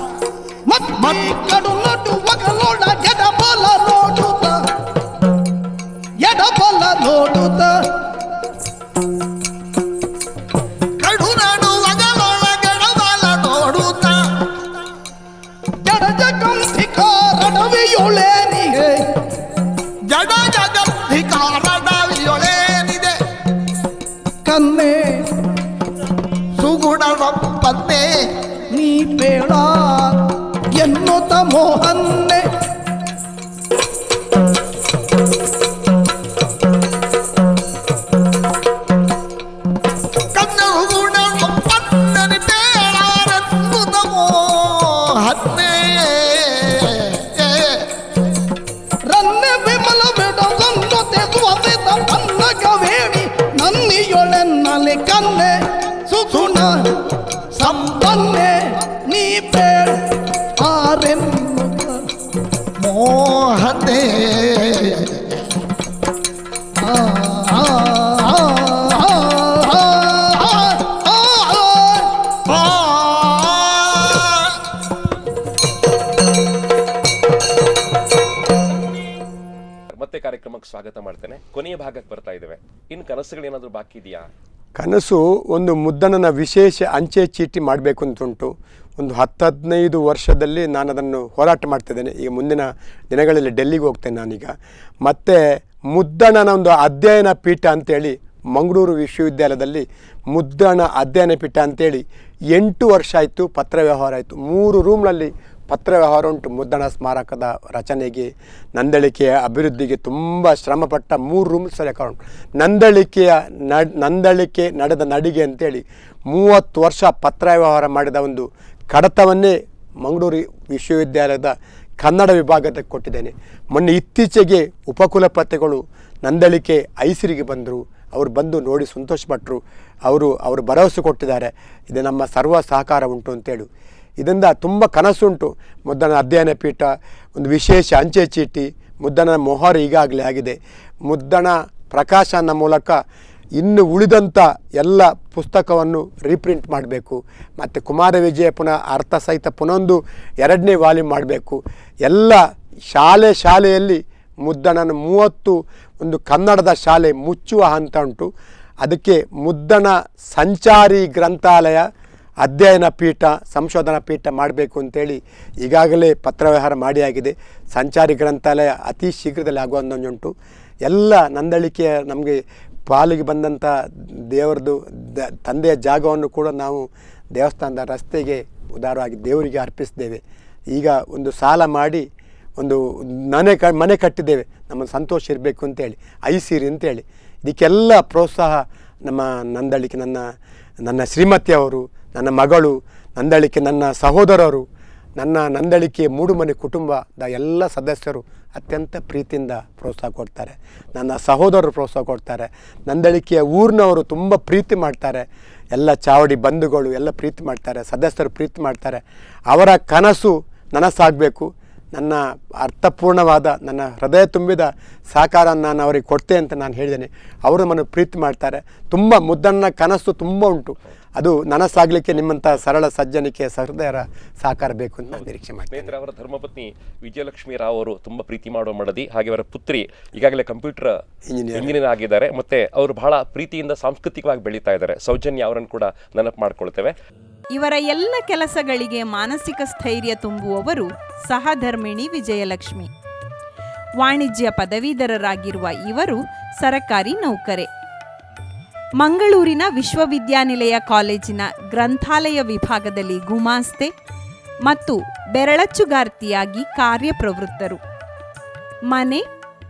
S4: ಮತ್ ಕಡು ನಡುವಗಳೋಡ ಎಡಬಲ ನೋಡುತ್ತ
S5: ಕಡು ನಡುವಗಳೊಳಗೆಡಬಲ ನೋಡುತ್ತ
S4: ಜಡಜಗಂಧಿಕಾರಡವಿಯೊಳೇನಿಗೆ
S5: ಜಡಜಗಂಧಿಕಾರಡವಿಯೊಳೇನಿದೆ
S4: ಕನ್ನೆ
S5: ಸುಗುಣ ಸಂಪನ್ನೆ
S4: ನೀ ಬೇಡ ಎನ್ನುತ್ತ ಮೋಹನ್ನೆ
S5: ಕನ್ನಗುಣ ಸಂಪನ್ನನಿ ಪೇಳಾರೆಂಬುದ ಮೋಹನ್ನೇ
S4: ರನ್ನೆ ವಿಮಲ ಬಿಡದನ್ನೊತೆ ಸುವಸಿತ ಪನ್ನಗವೇಣಿ ನನ್ನಿಯೊಳೆನ್ನಲಿ ಕನ್ನೆ ಸುಗುಣ ಸಂಪನ್ನೆ ನೀ ಬೇಡ ಆರೆನ್ನುತ್ತ
S5: ಮೋಹನ್ನೇ
S1: ಮತ್ತೆ ಕಾರ್ಯಕ್ರಮಕ್ಕೆ ಸ್ವಾಗತ ಮಾಡ್ತೇನೆ. ಕೊನೆಯ ಭಾಗಕ್ಕೆ ಬರ್ತಾ ಇದ್ದೇವೆ. ಇನ್ನು ಕನಸುಗಳೇನಾದ್ರೂ ಬಾಕಿ ಇದೆಯಾ?
S2: ಕನಸು ಒಂದು ಮುದ್ದಣ್ಣನ ವಿಶೇಷ ಅಂಚೆ ಚೀಟಿ ಮಾಡಬೇಕು ಅಂತುಂಟು. ಒಂದು 10-15 ವರ್ಷದಲ್ಲಿ ನಾನು ಅದನ್ನು ಹೋರಾಟ ಮಾಡ್ತಿದ್ದೇನೆ. ಈಗ ಮುಂದಿನ ದಿನಗಳಲ್ಲಿ ಡೆಲ್ಲಿಗೆ ಹೋಗ್ತೇನೆ ನಾನೀಗ. ಮತ್ತು ಮುದ್ದಣ್ಣನ ಒಂದು ಅಧ್ಯಯನ ಪೀಠ ಅಂತೇಳಿ ಮಂಗಳೂರು ವಿಶ್ವವಿದ್ಯಾಲಯದಲ್ಲಿ ಮುದ್ದಣ್ಣ ಅಧ್ಯಯನ ಪೀಠ ಅಂತೇಳಿ 8 ವರ್ಷ ಆಯಿತು, ಪತ್ರ ವ್ಯವಹಾರ ಆಯಿತು. 3 ರೂಮ್ನಲ್ಲಿ ಪತ್ರ ವ್ಯವಹಾರ ಉಂಟು. ಮುದ್ದಣ್ಣ ಸ್ಮಾರಕದ ರಚನೆಗೆ, ನಂದಳಿಕೆಯ ಅಭಿವೃದ್ಧಿಗೆ ತುಂಬ ಶ್ರಮಪಟ್ಟ 3 ರೂಮ್ಸ್ ಅಕೌಂಟ್. ನಂದಳಿಕೆ ನಡೆದ ನಡಿಗೆ ಅಂತೇಳಿ 30 ವರ್ಷ ಪತ್ರ ವ್ಯವಹಾರ ಮಾಡಿದ ಒಂದು ಕಡತವನ್ನೇ ಮಂಗಳೂರು ವಿಶ್ವವಿದ್ಯಾಲಯದ ಕನ್ನಡ ವಿಭಾಗಕ್ಕೆ ಕೊಟ್ಟಿದ್ದೇನೆ. ಮೊನ್ನೆ ಇತ್ತೀಚೆಗೆ ಉಪಕುಲಪತಿಗಳು ನಂದಳಿಕೆ ಐಸಿರಿಗೆ ಬಂದರು. ಅವರು ಬಂದು ನೋಡಿ ಸಂತೋಷಪಟ್ಟರು. ಅವರು ಭರವಸೆ ಕೊಟ್ಟಿದ್ದಾರೆ, ಇದು ನಮ್ಮ ಸರ್ವ ಸಹಕಾರ ಉಂಟು ಅಂತೇಳಿ. ಇದರಿಂದ ತುಂಬ ಕನಸುಂಟು. ಮುದ್ದಣ್ಣ ಅಧ್ಯಯನ ಪೀಠ, ಒಂದು ವಿಶೇಷ ಅಂಚೆ ಚೀಟಿ, ಮುದ್ದಣ್ಣನ ಮೊಹರು ಈಗಾಗಲೇ ಆಗಿದೆ. ಮುದ್ದಣ್ಣ ಪ್ರಕಾಶನ ಮೂಲಕ ಇನ್ನು ಉಳಿದಂಥ ಎಲ್ಲ ಪುಸ್ತಕವನ್ನು ರೀಪ್ರಿಂಟ್ ಮಾಡಬೇಕು. ಮತ್ತು ಕುಮಾರ ವಿಜಯ ಪುನಃ ಅರ್ಥ ಸಹಿತ ಪುನೊಂದು 2ನೇ ವಾಲ್ಯೂಮ್ ಮಾಡಬೇಕು. ಎಲ್ಲ ಶಾಲೆಯಲ್ಲಿ ಮುದ್ದಣ್ಣನ 30 ಒಂದು ಕನ್ನಡದ ಶಾಲೆ ಮುಚ್ಚುವ ಹಂತ ಉಂಟು. ಅದಕ್ಕೆ ಮುದ್ದಣ್ಣ ಸಂಚಾರಿ ಗ್ರಂಥಾಲಯ, ಅಧ್ಯಯನ ಪೀಠ, ಸಂಶೋಧನಾ ಪೀಠ ಮಾಡಬೇಕು ಅಂತೇಳಿ ಈಗಾಗಲೇ ಪತ್ರವ್ಯವಹಾರ ಮಾಡಿ ಆಗಿದೆ. ಸಂಚಾರಿ ಗ್ರಂಥಾಲಯ ಅತಿ ಶೀಘ್ರದಲ್ಲಿ ಆಗುವಂಥದ್ದುಂಟು. ಎಲ್ಲ ನಂದಳಿಕೆಯ ನಮಗೆ ಪಾಲಿಗೆ ಬಂದಂಥ ದೇವರದು ತಂದೆಯ ಜಾಗವನ್ನು ಕೂಡ ನಾವು ದೇವಸ್ಥಾನದ ರಸ್ತೆಗೆ ಉದಾರವಾಗಿ ದೇವರಿಗೆ ಅರ್ಪಿಸಿದ್ದೇವೆ. ಈಗ ಒಂದು ಸಾಲ ಮಾಡಿ ಒಂದು ಮನೆ ಕಟ್ಟಿದ್ದೇವೆ, ನಮ್ಮ ಸಂತೋಷ ಇರಬೇಕು ಅಂತೇಳಿ, ಐಸಿರಿ ಅಂತೇಳಿ. ಇದಕ್ಕೆಲ್ಲ ಪ್ರೋತ್ಸಾಹ ನಮ್ಮ ನಂದಳಿಕೆ, ನನ್ನ ಶ್ರೀಮತಿಯವರು, ನನ್ನ ಮಗಳು ನಂದಳಿಕೆ, ನನ್ನ ಸಹೋದರರು, ನನ್ನ ನಂದಳಿಕೆ ಮೂಡುಮನೆ ಕುಟುಂಬದ ಎಲ್ಲ ಸದಸ್ಯರು ಅತ್ಯಂತ ಪ್ರೀತಿಯಿಂದ ಪ್ರೋತ್ಸಾಹ ಕೊಡ್ತಾರೆ. ನನ್ನ ಸಹೋದರರು ಪ್ರೋತ್ಸಾಹ ಕೊಡ್ತಾರೆ. ನಂದಳಿಕೆಯ ಊರಿನವರು ತುಂಬ ಪ್ರೀತಿ ಮಾಡ್ತಾರೆ. ಎಲ್ಲ ಚಾವಡಿ ಬಂಧುಗಳು ಎಲ್ಲ ಪ್ರೀತಿ ಮಾಡ್ತಾರೆ, ಸದಸ್ಯರು ಪ್ರೀತಿ ಮಾಡ್ತಾರೆ. ಅವರ ಕನಸು ನನಸಾಗಬೇಕು. ನನ್ನ ಅರ್ಥಪೂರ್ಣವಾದ, ನನ್ನ ಹೃದಯ ತುಂಬಿದ ಸಹಕಾರ ನಾನು ಅವರಿಗೆ ಕೊಡ್ತೆ ಅಂತ ನಾನು ಹೇಳಿದ್ದೇನೆ. ಅವರು ನಮ್ಮನ್ನು ಪ್ರೀತಿ ಮಾಡ್ತಾರೆ. ತುಂಬ ಮುದ್ದಣ್ಣ ಕನಸು ತುಂಬ ಉಂಟು. ಅದು ನನಸಾಗಲಿಕ್ಕೆ ನಿಮ್ಮಂಥ ಸರಳ ಸಜ್ಜನಿಕೆ ಸಹೃದಯರ ಸಹಕಾರ ಬೇಕು ಅಂತ ನಾನು ನಿರೀಕ್ಷೆ ಮಾಡ್ತೀನಿ.
S1: ಸ್ನೇಹಿತರೆ, ಅವರ ಧರ್ಮಪತ್ನಿ ವಿಜಯಲಕ್ಷ್ಮಿ ರಾವ್ ಅವರು ತುಂಬ ಪ್ರೀತಿ ಮಾಡುವ ಮಡದಿ. ಹಾಗೆ ಅವರ ಪುತ್ರಿ ಈಗಾಗಲೇ ಕಂಪ್ಯೂಟರ್ ಇಂಜಿನಿಯರ್ ಆಗಿದ್ದಾರೆ. ಮತ್ತು ಅವರು ಬಹಳ ಪ್ರೀತಿಯಿಂದ ಸಾಂಸ್ಕೃತಿಕವಾಗಿ ಬೆಳೀತಾ ಇದ್ದಾರೆ. ಸೌಜನ್ಯ ಅವರನ್ನು ಕೂಡ ನೆನಪು ಮಾಡ್ಕೊಳ್ತೇವೆ.
S6: ಇವರ ಎಲ್ಲ ಕೆಲಸಗಳಿಗೆ ಮಾನಸಿಕ ಸ್ಥೈರ್ಯ ತುಂಬುವವರು ಸಹಧರ್ಮಿಣಿ ವಿಜಯಲಕ್ಷ್ಮಿ. ವಾಣಿಜ್ಯ ಪದವೀಧರರಾಗಿರುವ ಇವರು ಸರಕಾರಿ ನೌಕರೆ. ಮಂಗಳೂರಿನ ವಿಶ್ವವಿದ್ಯಾನಿಲಯ ಕಾಲೇಜಿನ ಗ್ರಂಥಾಲಯ ವಿಭಾಗದಲ್ಲಿ ಗುಮಾಸ್ತೆ ಮತ್ತು ಬೆರಳಚ್ಚುಗಾರ್ತಿಯಾಗಿ ಕಾರ್ಯಪ್ರವೃತ್ತರು. ಮನೆ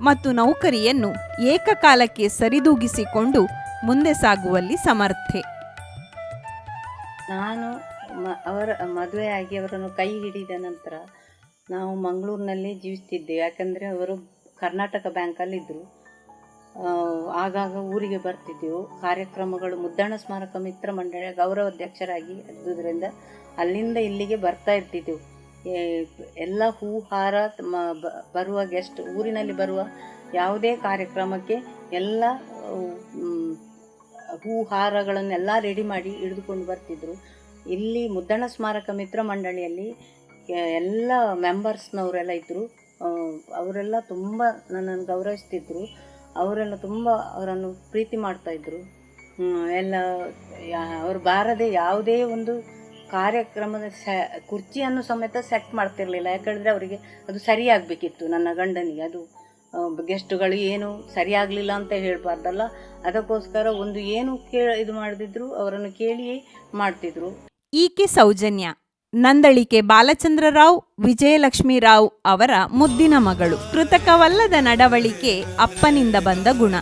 S6: ಮತ್ತು ನೌಕರಿಯನ್ನು ಏಕಕಾಲಕ್ಕೆ ಸರಿದೂಗಿಸಿಕೊಂಡು ಮುಂದೆ ಸಾಗುವಲ್ಲಿ ಸಮರ್ಥೆ.
S7: ನಾನು ಅವರ ಮದುವೆಯಾಗಿ ಅವರನ್ನು ಕೈ ಹಿಡಿದ ನಂತರ ನಾವು ಮಂಗಳೂರಿನಲ್ಲಿ ಜೀವಿಸ್ತಿದ್ದೇವೆ. ಯಾಕಂದರೆ ಅವರು ಕರ್ನಾಟಕ ಬ್ಯಾಂಕಲ್ಲಿದ್ದರು. ಆಗಾಗ ಊರಿಗೆ ಬರ್ತಿದ್ದೆವು. ಕಾರ್ಯಕ್ರಮಗಳು ಮುದ್ದಣ್ಣ ಸ್ಮಾರಕ ಮಿತ್ರ ಮಂಡಳಿಯ ಗೌರವಾಧ್ಯಕ್ಷರಾಗಿ ಇದ್ದುದರಿಂದ ಅಲ್ಲಿಂದ ಇಲ್ಲಿಗೆ ಬರ್ತಾ ಇರ್ತಿದ್ದೆವು. ಎಲ್ಲ ಹೂಹಾರ ಬರುವ ಗೆಸ್ಟ್, ಊರಿನಲ್ಲಿ ಬರುವ ಯಾವುದೇ ಕಾರ್ಯಕ್ರಮಕ್ಕೆ ಎಲ್ಲ ಹೂಹಾರಗಳನ್ನೆಲ್ಲ ರೆಡಿ ಮಾಡಿ ಹಿಡಿದುಕೊಂಡು ಬರ್ತಿದ್ರು. ಇಲ್ಲಿ ಮುದ್ದಣ್ಣ ಸ್ಮಾರಕ ಮಿತ್ರ ಮಂಡಳಿಯಲ್ಲಿ ಎಲ್ಲ ಮೆಂಬರ್ಸ್ನವರೆಲ್ಲ ಇದ್ದರು. ಅವರೆಲ್ಲ ತುಂಬ ನನ್ನನ್ನು ಗೌರವಿಸ್ತಿದ್ರು. ಅವರೆಲ್ಲ ತುಂಬ ಅವರನ್ನು ಪ್ರೀತಿ ಮಾಡ್ತಾಯಿದ್ರು. ಎಲ್ಲ ಅವರು ಬಾರದೆ ಯಾವುದೇ ಒಂದು ಕಾರ್ಯಕ್ರಮದ ಕುರ್ಚಿಯನ್ನು ಸಮೇತ ಸೆಟ್ ಮಾಡ್ತಿರಲಿಲ್ಲ. ಯಾಕಂದರೆ ಅವರಿಗೆ ಅದು ಸರಿಯಾಗಬೇಕಿತ್ತು. ನನ್ನ ಗಂಡನಿಗೆ ಅದು ಗೆಸ್ಟುಗಳು ಏನು ಸರಿಯಾಗಲಿಲ್ಲ ಅಂತ ಹೇಳಬಾರ್ದಲ್ಲ, ಅದಕ್ಕೋಸ್ಕರ ಒಂದು ಏನು ಇದು ಮಾಡಿದ್ರು ಅವರನ್ನು ಕೇಳಿಯೇ ಮಾಡ್ತಿದ್ರು.
S6: ಈಕೆ ಸೌಜನ್ಯ ನಂದಳಿಕೆ ಬಾಲಚಂದ್ರರಾವ್ ವಿಜಯಲಕ್ಷ್ಮಿ ರಾವ್ ಅವರ ಮುದ್ದಿನ ಮಗಳು. ಕೃತಕವಲ್ಲದ ನಡವಳಿಕೆ ಅಪ್ಪನಿಂದ ಬಂದ ಗುಣ.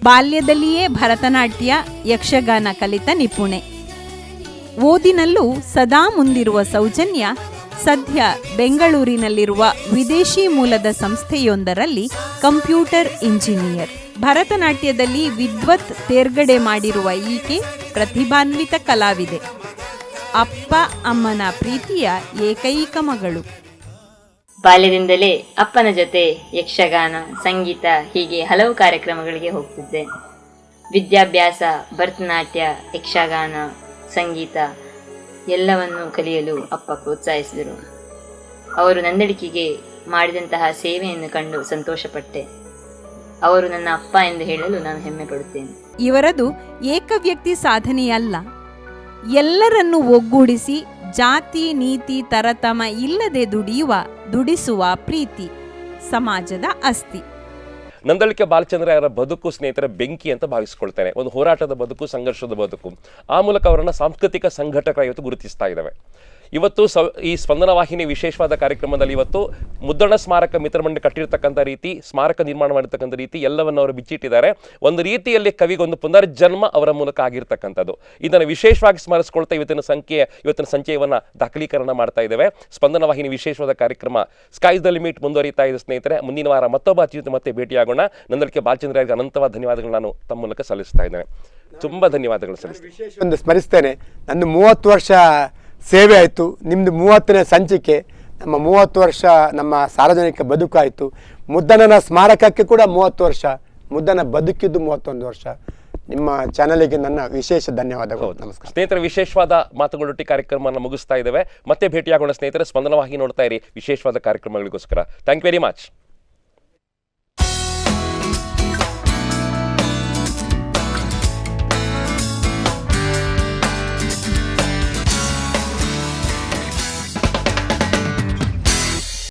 S6: ಬಾಲ್ಯದಲ್ಲಿಯೇ ಭರತನಾಟ್ಯ, ಯಕ್ಷಗಾನ ಕಲಿತ ನಿಪುಣೆ. ಓದಿನಲ್ಲೂ ಸದಾ ಮುಂದಿರುವ ಸೌಜನ್ಯ ಸದ್ಯ ಬೆಂಗಳೂರಿನಲ್ಲಿರುವ ವಿದೇಶಿ ಮೂಲದ ಸಂಸ್ಥೆಯೊಂದರಲ್ಲಿ ಕಂಪ್ಯೂಟರ್ ಇಂಜಿನಿಯರ್. ಭರತನಾಟ್ಯದಲ್ಲಿ ವಿದ್ವತ್ ತೇರ್ಗಡೆ ಮಾಡಿರುವ ಈಕೆ ಪ್ರತಿಭಾನ್ವಿತ ಕಲಾವಿದೆ. ಅಪ್ಪ ಅಮ್ಮನ ಪ್ರೀತಿಯ ಏಕೈಕ ಮಗಳು.
S8: ಬಾಲ್ಯದಿಂದಲೇ ಅಪ್ಪನ ಜೊತೆ ಯಕ್ಷಗಾನ, ಸಂಗೀತ ಹೀಗೆ ಹಲವು ಕಾರ್ಯಕ್ರಮಗಳಿಗೆ ಹೋಗ್ತಿದ್ದೆ. ವಿದ್ಯಾಭ್ಯಾಸ, ಭರತನಾಟ್ಯ, ಯಕ್ಷಗಾನ, ಸಂಗೀತ ಎಲ್ಲವನ್ನು ಕಲಿಯಲು ಅಪ್ಪ ಪ್ರೋತ್ಸಾಹಿಸಿದರು. ಅವರು ನಂದಳಿಕೆಗೆ ಮಾಡಿದಂತಹ ಸೇವೆಯನ್ನು ಕಂಡು ಸಂತೋಷಪಟ್ಟೆ. ಅವರು ನನ್ನ ಅಪ್ಪ ಎಂದು ಹೇಳಲು ನಾನು ಹೆಮ್ಮೆ ಪಡುತ್ತೇನೆ.
S6: ಇವರದು ಏಕವ್ಯಕ್ತಿ ಸಾಧನೆಯಲ್ಲ, ಎಲ್ಲರನ್ನೂ ಒಗ್ಗೂಡಿಸಿ ಜಾತಿ ನೀತಿ ತರತಮ ಇಲ್ಲದೆ ದುಡಿಸುವ ಪ್ರೀತಿ ಸಮಾಜದ ಅಸ್ತಿ.
S1: ನಂದಳಿಕೆ ಬಾಲಚಂದ್ರಯ್ಯರ ಬದುಕು ಸ್ನೇಹಿತರ ಬೆಂಕಿ ಅಂತ ಭಾವಿಸ್ಕೊಳ್ತೇನೆ. ಒಂದು ಹೋರಾಟದ ಬದುಕು, ಸಂಘರ್ಷದ ಬದುಕು. ಆ ಮೂಲಕ ಅವರನ್ನು ಸಾಂಸ್ಕೃತಿಕ ಸಂಘಟಕರ ಇವತ್ತು ಗುರುತಿಸ್ತಾ ಇದ್ದಾವೆ. ಇವತ್ತು ಈ ಸ್ಪಂದನ ವಾಹಿನಿ ವಿಶೇಷವಾದ ಕಾರ್ಯಕ್ರಮದಲ್ಲಿ ಇವತ್ತು ಮುದ್ದಣ್ಣ ಸ್ಮಾರಕ ಮಿತ್ರಮಂಡಳಿ ಕಟ್ಟಿರ್ತಕ್ಕಂಥ ರೀತಿ, ಸ್ಮಾರಕ ನಿರ್ಮಾಣ ಮಾಡಿರ್ತಕ್ಕಂಥ ರೀತಿ ಎಲ್ಲವನ್ನು ಅವರು ಬಿಚ್ಚಿಟ್ಟಿದ್ದಾರೆ. ಒಂದು ರೀತಿಯಲ್ಲಿ ಕವಿಗೊಂದು ಪುನರ್ಜನ್ಮ ಅವರ ಮೂಲಕ ಆಗಿರ್ತಕ್ಕಂಥದ್ದು. ಇದನ್ನು ವಿಶೇಷವಾಗಿ ಸ್ಮರಿಸ್ಕೊಳ್ತಾ ಇವತ್ತಿನ ಸಂಚಯವನ್ನು ದಾಖಲೀಕರಣ ಮಾಡ್ತಾ ಇದ್ದೇವೆ. ಸ್ಪಂದನ ವಾಹಿನಿ ವಿಶೇಷವಾದ ಕಾರ್ಯಕ್ರಮ ಸ್ಕೈಸ್ ದ ಲಿಮಿಟ್ ಮುಂದುವರಿತಾ ಇದೆ ಸ್ನೇಹಿತರೆ. ಮುಂದಿನ ವಾರ ಮತ್ತೊಬ್ಬ ಅತಿಥಿ ಮತ್ತೆ ಭೇಟಿಯಾಗೋಣ. ನಂದಳಿಕೆ ಬಾಲಚಂದ್ರಯ್ಯರಿಗೆ ಅನಂತವಾದ ಧನ್ಯವಾದಗಳು ನಾನು ತಮ್ಮ ಮೂಲಕ ಸಲ್ಲಿಸ್ತಾ ಇದ್ದೇನೆ. ತುಂಬ ಧನ್ಯವಾದಗಳು ಸಲ್ಲಿಸ್ತೇನೆ.
S2: ಒಂದು ಸ್ಮರಿಸ್ತೇನೆ, ನಂದು 30 ವರ್ಷ ಸೇವೆ ಆಯಿತು, ನಿಮ್ಮದು 30ನೇ ಸಂಚಿಕೆ, ನಮ್ಮ 30 ವರ್ಷ ನಮ್ಮ ಸಾರ್ವಜನಿಕ ಬದುಕಾಯಿತು. ಮುದ್ದಣ್ಣನ ಸ್ಮಾರಕಕ್ಕೆ ಕೂಡ 30 ವರ್ಷ, ಮುದ್ದಣ್ಣ ಬದುಕಿದ್ದು 31 ವರ್ಷ. ನಿಮ್ಮ ಚಾನಲಿಗೆ ನನ್ನ ವಿಶೇಷ ಧನ್ಯವಾದಗಳು. ನಮಸ್ಕಾರ
S1: ಸ್ನೇಹಿತರೆ. ವಿಶೇಷವಾದ ಮಾತುಗಳೊಟ್ಟಿಗೆ ಕಾರ್ಯಕ್ರಮವನ್ನು ಮುಗಿಸ್ತಾ ಇದ್ದೇವೆ. ಮತ್ತೆ ಭೇಟಿಯಾಗೋಣ ಸ್ನೇಹಿತರೆ. ಸ್ಪಂದನ ವಾಹಿನಿ ನೋಡ್ತಾ ಇರಿ ವಿಶೇಷವಾದ ಕಾರ್ಯಕ್ರಮಗಳಿಗೋಸ್ಕರ. Thank you very much.